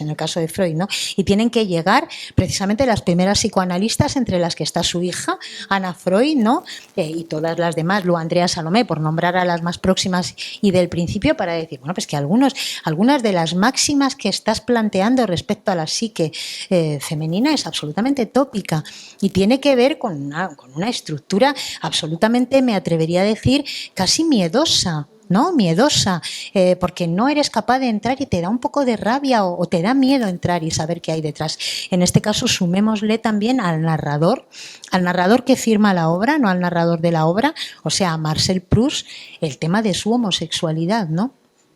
en el caso de Freud, ¿no? Y tienen que llegar precisamente las primeras psicoanalistas, entre las que está su hija, Ana Freud, ¿no? Y todas las demás, Lu Andrea Salomé, por nombrar a las más próximas y del principio, para decir, bueno, pues que algunas de las máximas que estás planteando respecto a la psique femenina es absolutamente tópica y tiene que ver con una estructura absolutamente, me atrevería a decir, casi miedosa, ¿no? Miedosa, porque no eres capaz de entrar y te da un poco de rabia o te da miedo entrar y saber qué hay detrás. En este caso, sumémosle también al narrador que firma la obra, no al narrador de la obra, o sea, a Marcel Proust, el tema de su homosexualidad, ¿no?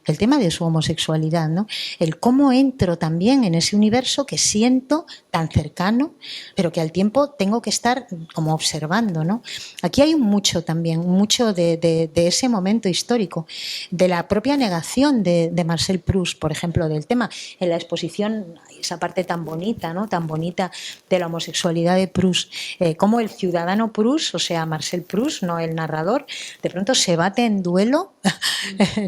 el tema de su homosexualidad, ¿no? El cómo entro también en ese universo que siento tan cercano, pero que al tiempo tengo que estar como observando, ¿no? Aquí hay mucho también, mucho de ese momento histórico, de la propia negación de Marcel Proust, por ejemplo, del tema. En la exposición, esa parte tan bonita, ¿no? Tan bonita de la homosexualidad de Proust, cómo el ciudadano Proust, o sea, Marcel Proust, no el narrador, de pronto se bate en duelo,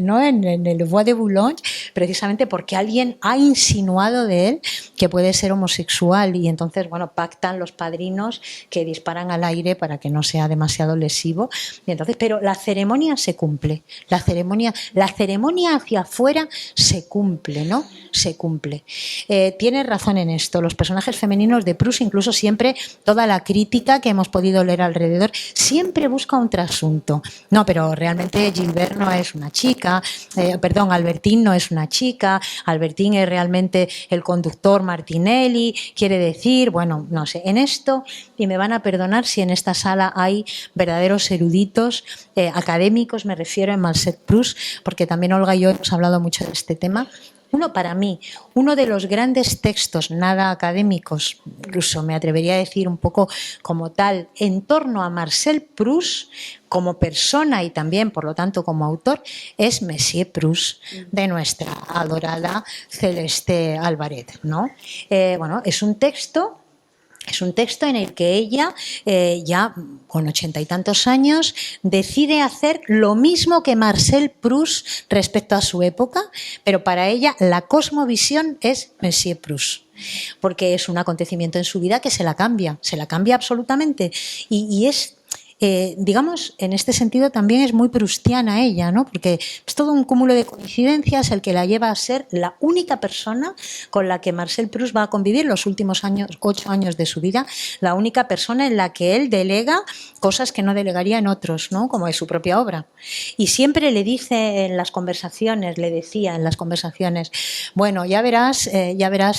¿no? En el Bois de Boulogne, precisamente porque alguien ha insinuado de él que puede ser homosexual, y entonces, bueno, pactan los padrinos que disparan al aire para que no sea demasiado lesivo. Y entonces, pero la ceremonia se cumple, la ceremonia hacia afuera se cumple, ¿no? Se cumple. Tienes razón en esto, los personajes femeninos de Proust, incluso siempre, toda la crítica que hemos podido leer alrededor, siempre busca un trasunto. No, pero realmente Gilbert no es una chica, Albertine no es una chica, Albertine es realmente el conductor Martinelli, quiere decir, bueno, no sé, en esto, y me van a perdonar si en esta sala hay verdaderos eruditos, académicos, me refiero, en Marcel Proust, porque también Olga y yo hemos hablado mucho de este tema. Para mí, uno de los grandes textos nada académicos, incluso me atrevería a decir un poco como tal, en torno a Marcel Proust como persona y también, por lo tanto, como autor, es Monsieur Proust, de nuestra adorada Celeste Albaret, ¿no? Es un texto en el que ella, ya con 80 y tantos años, decide hacer lo mismo que Marcel Proust respecto a su época, pero para ella la cosmovisión es Monsieur Proust, porque es un acontecimiento en su vida que se la cambia absolutamente, y es... digamos, en este sentido también es muy proustiana ella, ¿no? Porque es todo un cúmulo de coincidencias el que la lleva a ser la única persona con la que Marcel Proust va a convivir los últimos 8 años de su vida, la única persona en la que él delega cosas que no delegaría en otros, ¿no? Como es su propia obra. Y siempre le decía en las conversaciones, bueno, ya verás,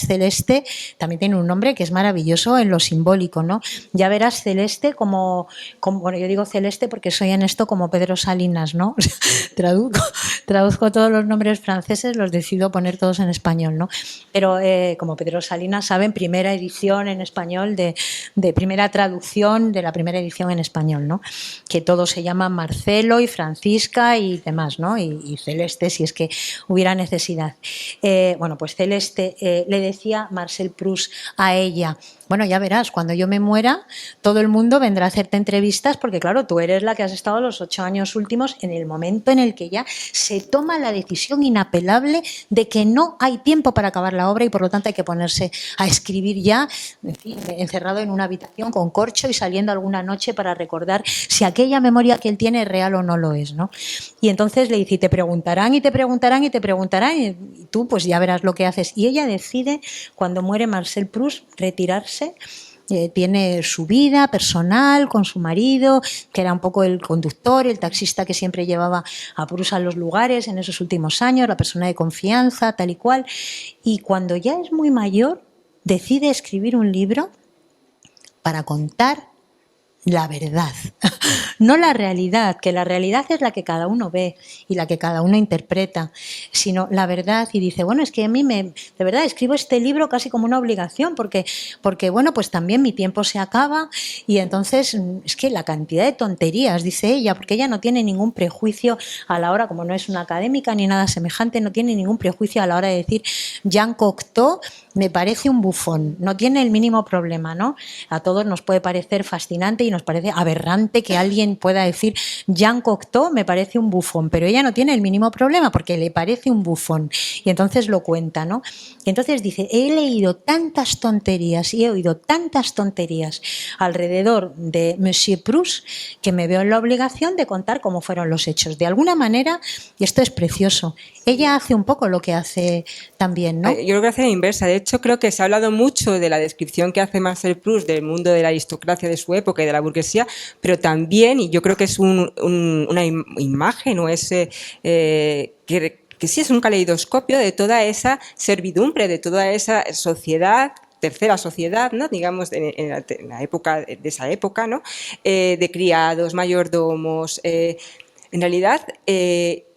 Celeste, también tiene un nombre que es maravilloso en lo simbólico, ¿no? Ya verás, Celeste, como bueno, yo digo Celeste porque soy en esto como Pedro Salinas, ¿no? Traduzco todos los nombres franceses, los decido poner todos en español, ¿no? Pero como Pedro Salinas, saben, primera edición en español, de primera traducción de la primera edición en español, ¿no? Que todos se llaman Marcelo y Francisca y demás, ¿no? Y Celeste, si es que hubiera necesidad. Pues Celeste, le decía Marcel Proust a ella, bueno, ya verás, cuando yo me muera, todo el mundo vendrá a hacerte entrevistas porque, claro, tú eres la que has estado los 8 años últimos en el momento en el que ya se toma la decisión inapelable de que no hay tiempo para acabar la obra y, por lo tanto, hay que ponerse a escribir ya, en fin, encerrado en una habitación con corcho y saliendo alguna noche para recordar si aquella memoria que él tiene es real o no lo es, ¿no? Y entonces le dice, y te preguntarán, y tú pues ya verás lo que haces. Y ella decide, cuando muere Marcel Proust, retirarse. Tiene su vida personal con su marido, que era un poco el conductor, el taxista que siempre llevaba a Proust a los lugares en esos últimos años, la persona de confianza, tal y cual. Y cuando ya es muy mayor, decide escribir un libro para contar la verdad, no la realidad, que la realidad es la que cada uno ve y la que cada uno interpreta, sino la verdad. Y dice, bueno, es que a mí de verdad escribo este libro casi como una obligación porque bueno, pues también mi tiempo se acaba y entonces es que la cantidad de tonterías, dice ella, porque ella no tiene ningún prejuicio a la hora, como no es una académica ni nada semejante, no tiene ningún prejuicio a la hora de decir Jean Cocteau me parece un bufón, no tiene el mínimo problema, ¿no? A todos nos puede parecer fascinante y nos parece aberrante que alguien pueda decir Jean Cocteau me parece un bufón, pero ella no tiene el mínimo problema porque le parece un bufón y entonces lo cuenta, ¿no? Y entonces dice, he leído tantas tonterías y he oído tantas tonterías alrededor de Monsieur Proust que me veo en la obligación de contar cómo fueron los hechos. De alguna manera, y esto es precioso, ella hace un poco lo que hace también, ¿no? Yo creo que hace la inversa. De hecho, creo que se ha hablado mucho de la descripción que hace Marcel Proust del mundo de la aristocracia de su época y de la burguesía, pero también, y yo creo que es una imagen o es que sí es un caleidoscopio de toda esa servidumbre, de toda esa sociedad, tercera sociedad, ¿no? Digamos, en la época de esa época, ¿no? De criados, mayordomos. En realidad,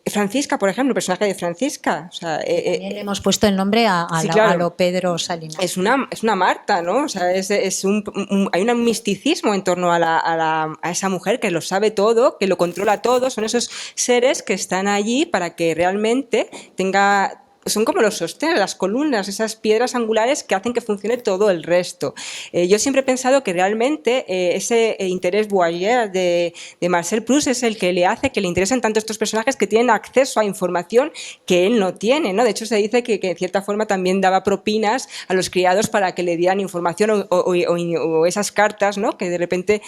Francisca, por ejemplo, el personaje de Francisca. O sea, también le hemos puesto el nombre sí, claro, a lo Pedro Salinas. Es una Marta, ¿no? O sea, hay un misticismo en torno a esa mujer que lo sabe todo, que lo controla todo. Son esos seres que están allí para que realmente tenga... Son como los sostenes, las columnas, esas piedras angulares que hacen que funcione todo el resto. Yo siempre he pensado que realmente ese interés voyeur de Marcel Proust es el que le hace que le interesen tanto estos personajes que tienen acceso a información que él no tiene, ¿no? De hecho, se dice que en cierta forma también daba propinas a los criados para que le dieran información o esas cartas, ¿no? Que de repente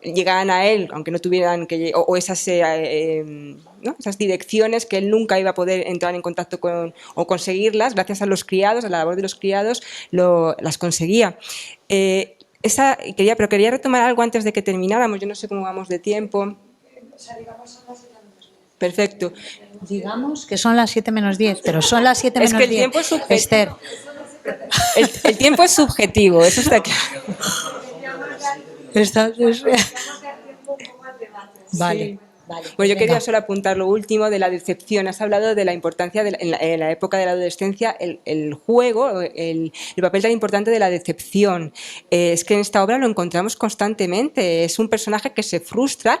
llegaban a él, aunque no tuvieran que... o esas... ¿no? Esas direcciones que él nunca iba a poder entrar en contacto con o conseguirlas, gracias a los criados, a la labor de los criados, las conseguía. Quería retomar algo antes de que termináramos, yo no sé cómo vamos de tiempo. Perfecto. Digamos que son las 7 menos 10, pero son las 7 menos 10. Es que el tiempo es subjetivo. Esther. El tiempo es subjetivo, eso está claro. Vale. Sí. Bueno, yo quería solo apuntar lo último de la decepción. Has hablado de la importancia en la época de la adolescencia, el juego, el papel tan importante de la decepción. Es que en esta obra lo encontramos constantemente. Es un personaje que se frustra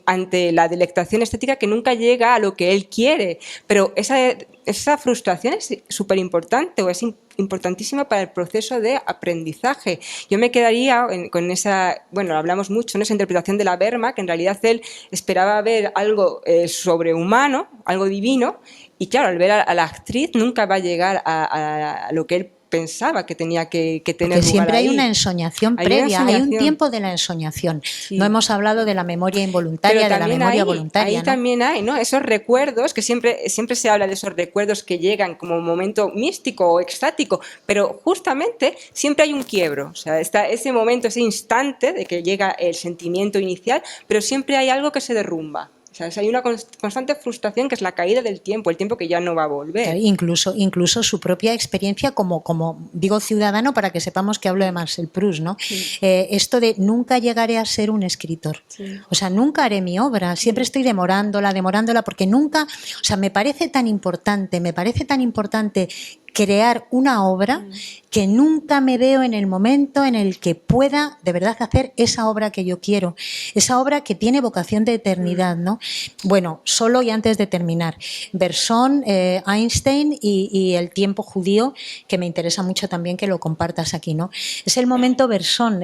ante la delectación estética que nunca llega a lo que él quiere. Pero esa frustración es súper importante o es importantísima para el proceso de aprendizaje. Yo me quedaría con esa, bueno, hablamos mucho, en esa interpretación de la Verma, que en realidad él esperaba ver algo sobrehumano, algo divino, y claro, al ver a la actriz nunca va a llegar a lo que él pensaba que tenía que tener Porque siempre lugar ahí. hay una ensoñación previa, hay un tiempo de la ensoñación. Sí. No hemos hablado de la memoria involuntaria, de la memoria voluntaria. Ahí también hay, ¿no? Esos recuerdos, que siempre se habla de esos recuerdos que llegan como un momento místico o extático, pero justamente siempre hay un quiebro. O sea, está ese momento, ese instante de que llega el sentimiento inicial, pero siempre hay algo que se derrumba. O sea, hay una constante frustración que es la caída del tiempo, el tiempo que ya no va a volver. Incluso su propia experiencia como digo ciudadano, para que sepamos que hablo de Marcel Proust, ¿no? Sí. Esto de nunca llegaré a ser un escritor. Sí. O sea, nunca haré mi obra, siempre estoy demorándola, porque nunca, o sea, me parece tan importante crear una obra que nunca me veo en el momento en el que pueda de verdad hacer esa obra que yo quiero, esa obra que tiene vocación de eternidad, ¿no? Bueno, solo y antes de terminar, Bergson, Einstein y el tiempo judío, que me interesa mucho también que lo compartas aquí, ¿no? Es el momento Bergson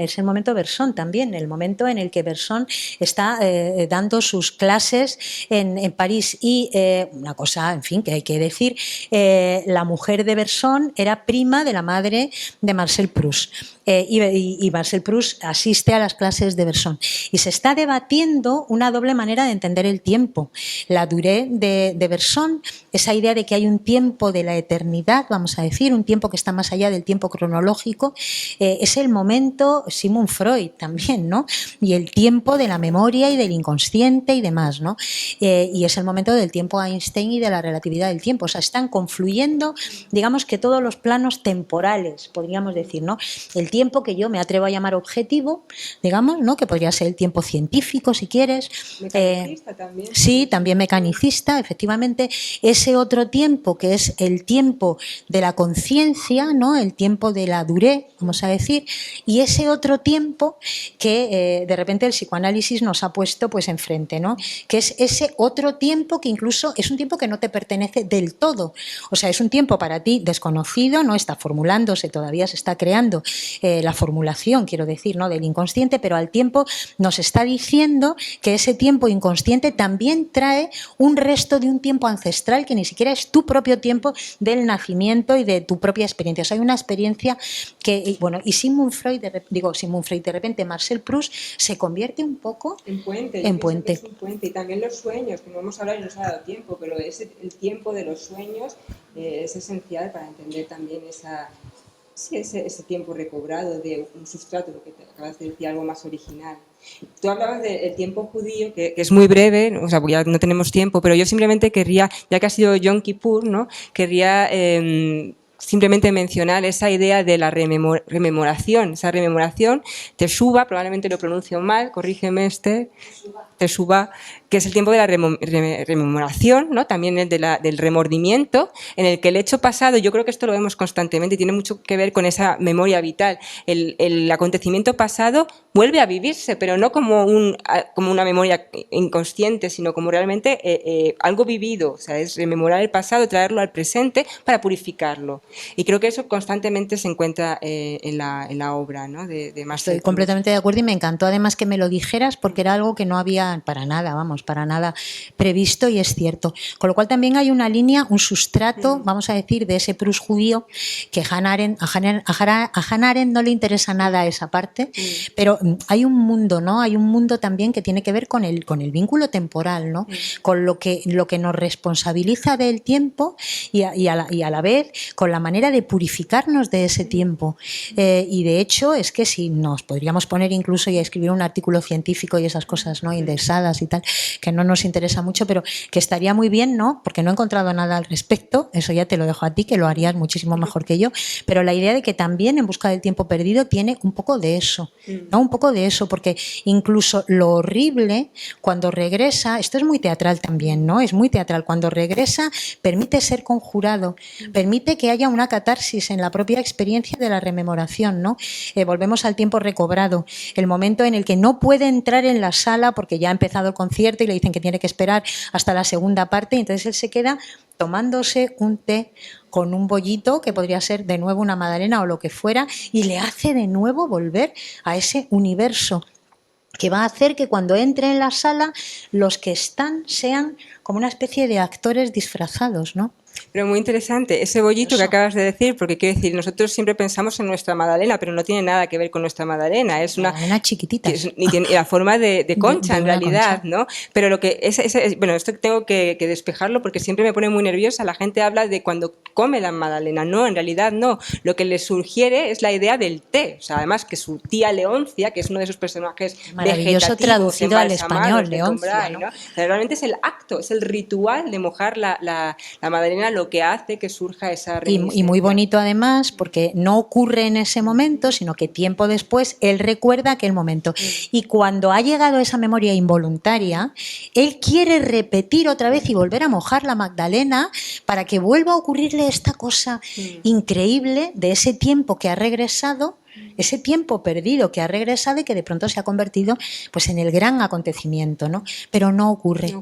también, el momento en el que Bergson está dando sus clases en París y una cosa, en fin, que hay que decir, la mujer de Bergson era prima de la madre de Marcel Proust y Marcel Proust asiste a las clases de Bergson y se está debatiendo una doble manera de entender el tiempo. La durée de Bergson, esa idea de que hay un tiempo de la eternidad, vamos a decir, un tiempo que está más allá del tiempo cronológico, es el momento Sigmund Freud también, ¿no? Y el tiempo de la memoria y del inconsciente y demás, ¿no? Y es el momento del tiempo Einstein y de la relatividad del tiempo. O sea, están confluyendo, digamos que todos los planos temporales, podríamos decir, ¿no? El tiempo que yo me atrevo a llamar objetivo, digamos, ¿no? Que podría ser el tiempo científico, si quieres. Mecanicista también. Sí, también mecanicista, efectivamente. Ese otro tiempo que es el tiempo de la conciencia, ¿no? El tiempo de la durée, vamos a decir, y ese otro tiempo que de repente el psicoanálisis nos ha puesto pues enfrente, ¿no? Que es ese otro tiempo que incluso es un tiempo que no te pertenece del todo. O sea, es un tiempo para ti desconocido, no está formulándose, todavía se está creando la formulación, quiero decir, ¿no? Del inconsciente, pero al tiempo nos está diciendo que ese tiempo inconsciente también trae un resto de un tiempo ancestral que ni siquiera es tu propio tiempo del nacimiento y de tu propia experiencia. O sea, hay una experiencia que, bueno, y Sigmund Freud, de repente Marcel Proust se convierte un poco en puente. En puente. Es un puente. Y también los sueños, que no vamos a hablar y no nos ha dado tiempo, pero el tiempo de los sueños es esencial para entender también ese tiempo recobrado de un sustrato, lo que te acabas de decir, algo más original. Tú hablabas del tiempo judío, que es muy breve, o sea, ya no tenemos tiempo, pero yo simplemente querría, ya que ha sido Yom Kippur, ¿no? Querría simplemente mencionar esa idea de la rememoración. Esa rememoración, teshuva, probablemente lo pronuncio mal, corrígeme teshuva, que es el tiempo de la rememoración, ¿no? También el del remordimiento, en el que el hecho pasado, yo creo que esto lo vemos constantemente y tiene mucho que ver con esa memoria vital. El acontecimiento pasado vuelve a vivirse, pero no como una memoria inconsciente, sino como realmente algo vivido. O sea, es rememorar el pasado, traerlo al presente para purificarlo. Y creo que eso constantemente se encuentra en la obra, ¿no? de Marcel Estoy completamente de acuerdo y me encantó además que me lo dijeras porque era algo que no había para nada previsto y es cierto. Con lo cual también hay una línea, un sustrato, vamos a decir, de ese Proust judío que a Hannah Arendt no le interesa nada esa parte, pero hay un mundo, ¿no? Hay un mundo también que tiene que ver con el vínculo temporal, ¿no? Con lo que nos responsabiliza del tiempo y a la vez con la manera de purificarnos de ese tiempo. Y de hecho es que si nos podríamos poner incluso y a escribir un artículo científico y esas cosas, ¿no? Indexadas y tal, que no nos interesa mucho, pero que estaría muy bien, ¿no? Porque no he encontrado nada al respecto, eso ya te lo dejo a ti, que lo harías muchísimo mejor que yo, pero la idea de que también En busca del tiempo perdido tiene un poco de eso, ¿no? Un poco de eso, porque incluso lo horrible, cuando regresa, esto es muy teatral también, ¿no? Es muy teatral, cuando regresa permite ser conjurado, permite que haya una catarsis en la propia experiencia de la rememoración, ¿no? Volvemos al tiempo recobrado, el momento en el que no puede entrar en la sala porque ya ha empezado el concierto y le dicen que tiene que esperar hasta la segunda parte, y entonces él se queda tomándose un té con un bollito, que podría ser de nuevo una magdalena o lo que fuera, y le hace de nuevo volver a ese universo que va a hacer que cuando entre en la sala los que están sean como una especie de actores disfrazados, ¿no? Pero muy interesante ese bollito que acabas de decir, porque quiero decir, nosotros siempre pensamos en nuestra magdalena, pero no tiene nada que ver con nuestra magdalena, es una chiquitita. Y tiene la forma de concha, en realidad, concha, ¿no? Pero lo que bueno, esto tengo que despejarlo porque siempre me pone muy nerviosa. La gente habla de cuando come la magdalena. No, en realidad no. Lo que le sugiere es la idea del té. O sea, además que su tía Leoncia, que es uno de esos personajes maravilloso traducido al español, Leoncia, ¿no? Realmente es el acto, es el ritual de mojar la magdalena lo que hace que surja esa reminiscencia. Y muy bonito además porque no ocurre en ese momento, sino que tiempo después él recuerda aquel momento. Y cuando ha llegado esa memoria involuntaria, él quiere repetir otra vez y volver a mojar la magdalena para que vuelva a ocurrirle esta cosa increíble de ese tiempo que ha regresado, ese tiempo perdido que ha regresado y que de pronto se ha convertido pues en el gran acontecimiento, ¿no? Pero no ocurre.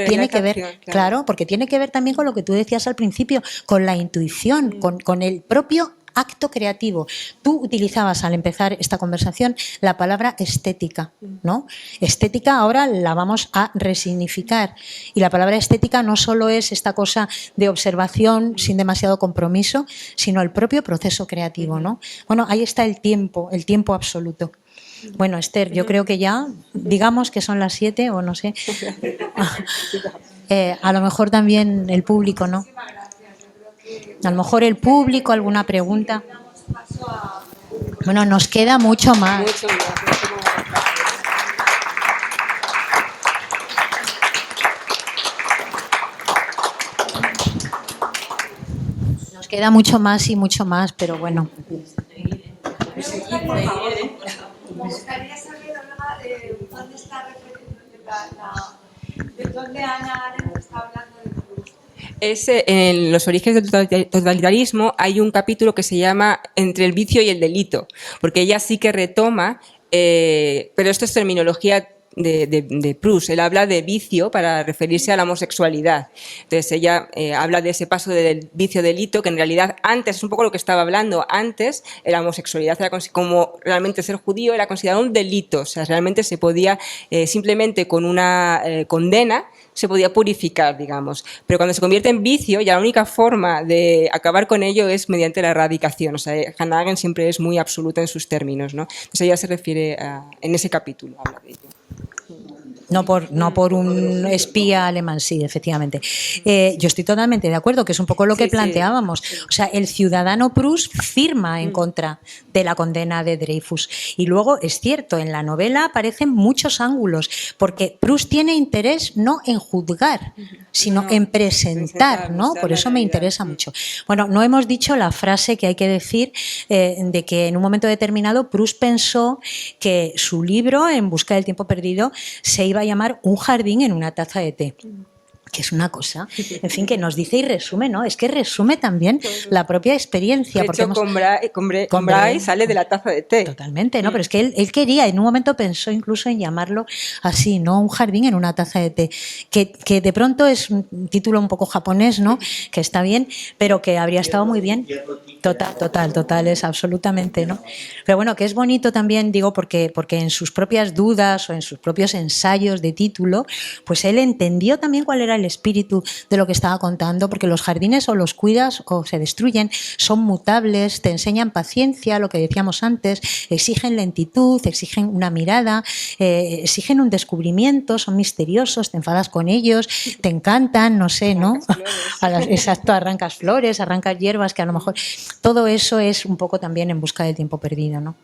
Tiene que ver, claro, porque tiene que ver también con lo que tú decías al principio, con la intuición, con el propio acto creativo. Tú utilizabas al empezar esta conversación la palabra estética, ¿no? Estética ahora la vamos a resignificar y la palabra estética no solo es esta cosa de observación sin demasiado compromiso, sino el propio proceso creativo, ¿no? Bueno, ahí está el tiempo absoluto. Bueno, Esther, yo creo que ya, digamos que son las 7 o no sé. A lo mejor también el público, ¿no? A lo mejor el público, alguna pregunta. Bueno, nos queda mucho más. Nos queda mucho más y mucho más, pero bueno. Me gustaría saber, Olga, dónde está de dónde Hannah Arendt está hablando de Proust. En Los orígenes del totalitarismo hay un capítulo que se llama Entre el vicio y el delito, porque ella sí que retoma, pero esto es terminología de Proust. Él habla de vicio para referirse a la homosexualidad. Entonces ella habla de ese paso del vicio-delito, que en realidad antes, es un poco lo que estaba hablando, antes la homosexualidad era como realmente ser judío era considerado un delito, o sea, realmente se podía simplemente con una condena se podía purificar, digamos. Pero cuando se convierte en vicio, ya la única forma de acabar con ello es mediante la erradicación. O sea, Hannah Arendt siempre es muy absoluta en sus términos, ¿no? Entonces ella se refiere en ese capítulo, habla de ello. No por un espía alemán, sí, efectivamente. Yo estoy totalmente de acuerdo, que es un poco lo que planteábamos. O sea, el ciudadano Proust firma en contra de la condena de Dreyfus. Y luego, es cierto, en la novela aparecen muchos ángulos, porque Proust tiene interés no en juzgar, sino en presentar, ¿no? Por eso me interesa mucho. Bueno, no hemos dicho la frase que hay que decir de que en un momento determinado Proust pensó que su libro, En busca del tiempo perdido, se iba a llamar Un jardín en una taza de té. Que es una cosa, en fin, que nos dice y resume, ¿no? Es que resume también la propia experiencia. De hecho, con Bray sale de la taza de té. Totalmente, ¿no? Pero es que él quería, en un momento pensó incluso en llamarlo así, ¿no? Un jardín en una taza de té. Que de pronto es un título un poco japonés, ¿no? Que está bien, pero que habría estado muy bien. Total, es absolutamente, ¿no? Pero bueno, que es bonito también, digo, porque en sus propias dudas o en sus propios ensayos de título, pues él entendió también cuál era el espíritu de lo que estaba contando, porque los jardines o los cuidas o se destruyen, son mutables, te enseñan paciencia, lo que decíamos antes, exigen lentitud, exigen una mirada, exigen un descubrimiento, son misteriosos, te enfadas con ellos, te encantan, no sé, ¿no? Exacto, arrancas flores, arrancas hierbas, que a lo mejor todo eso es un poco también En busca del tiempo perdido, ¿no?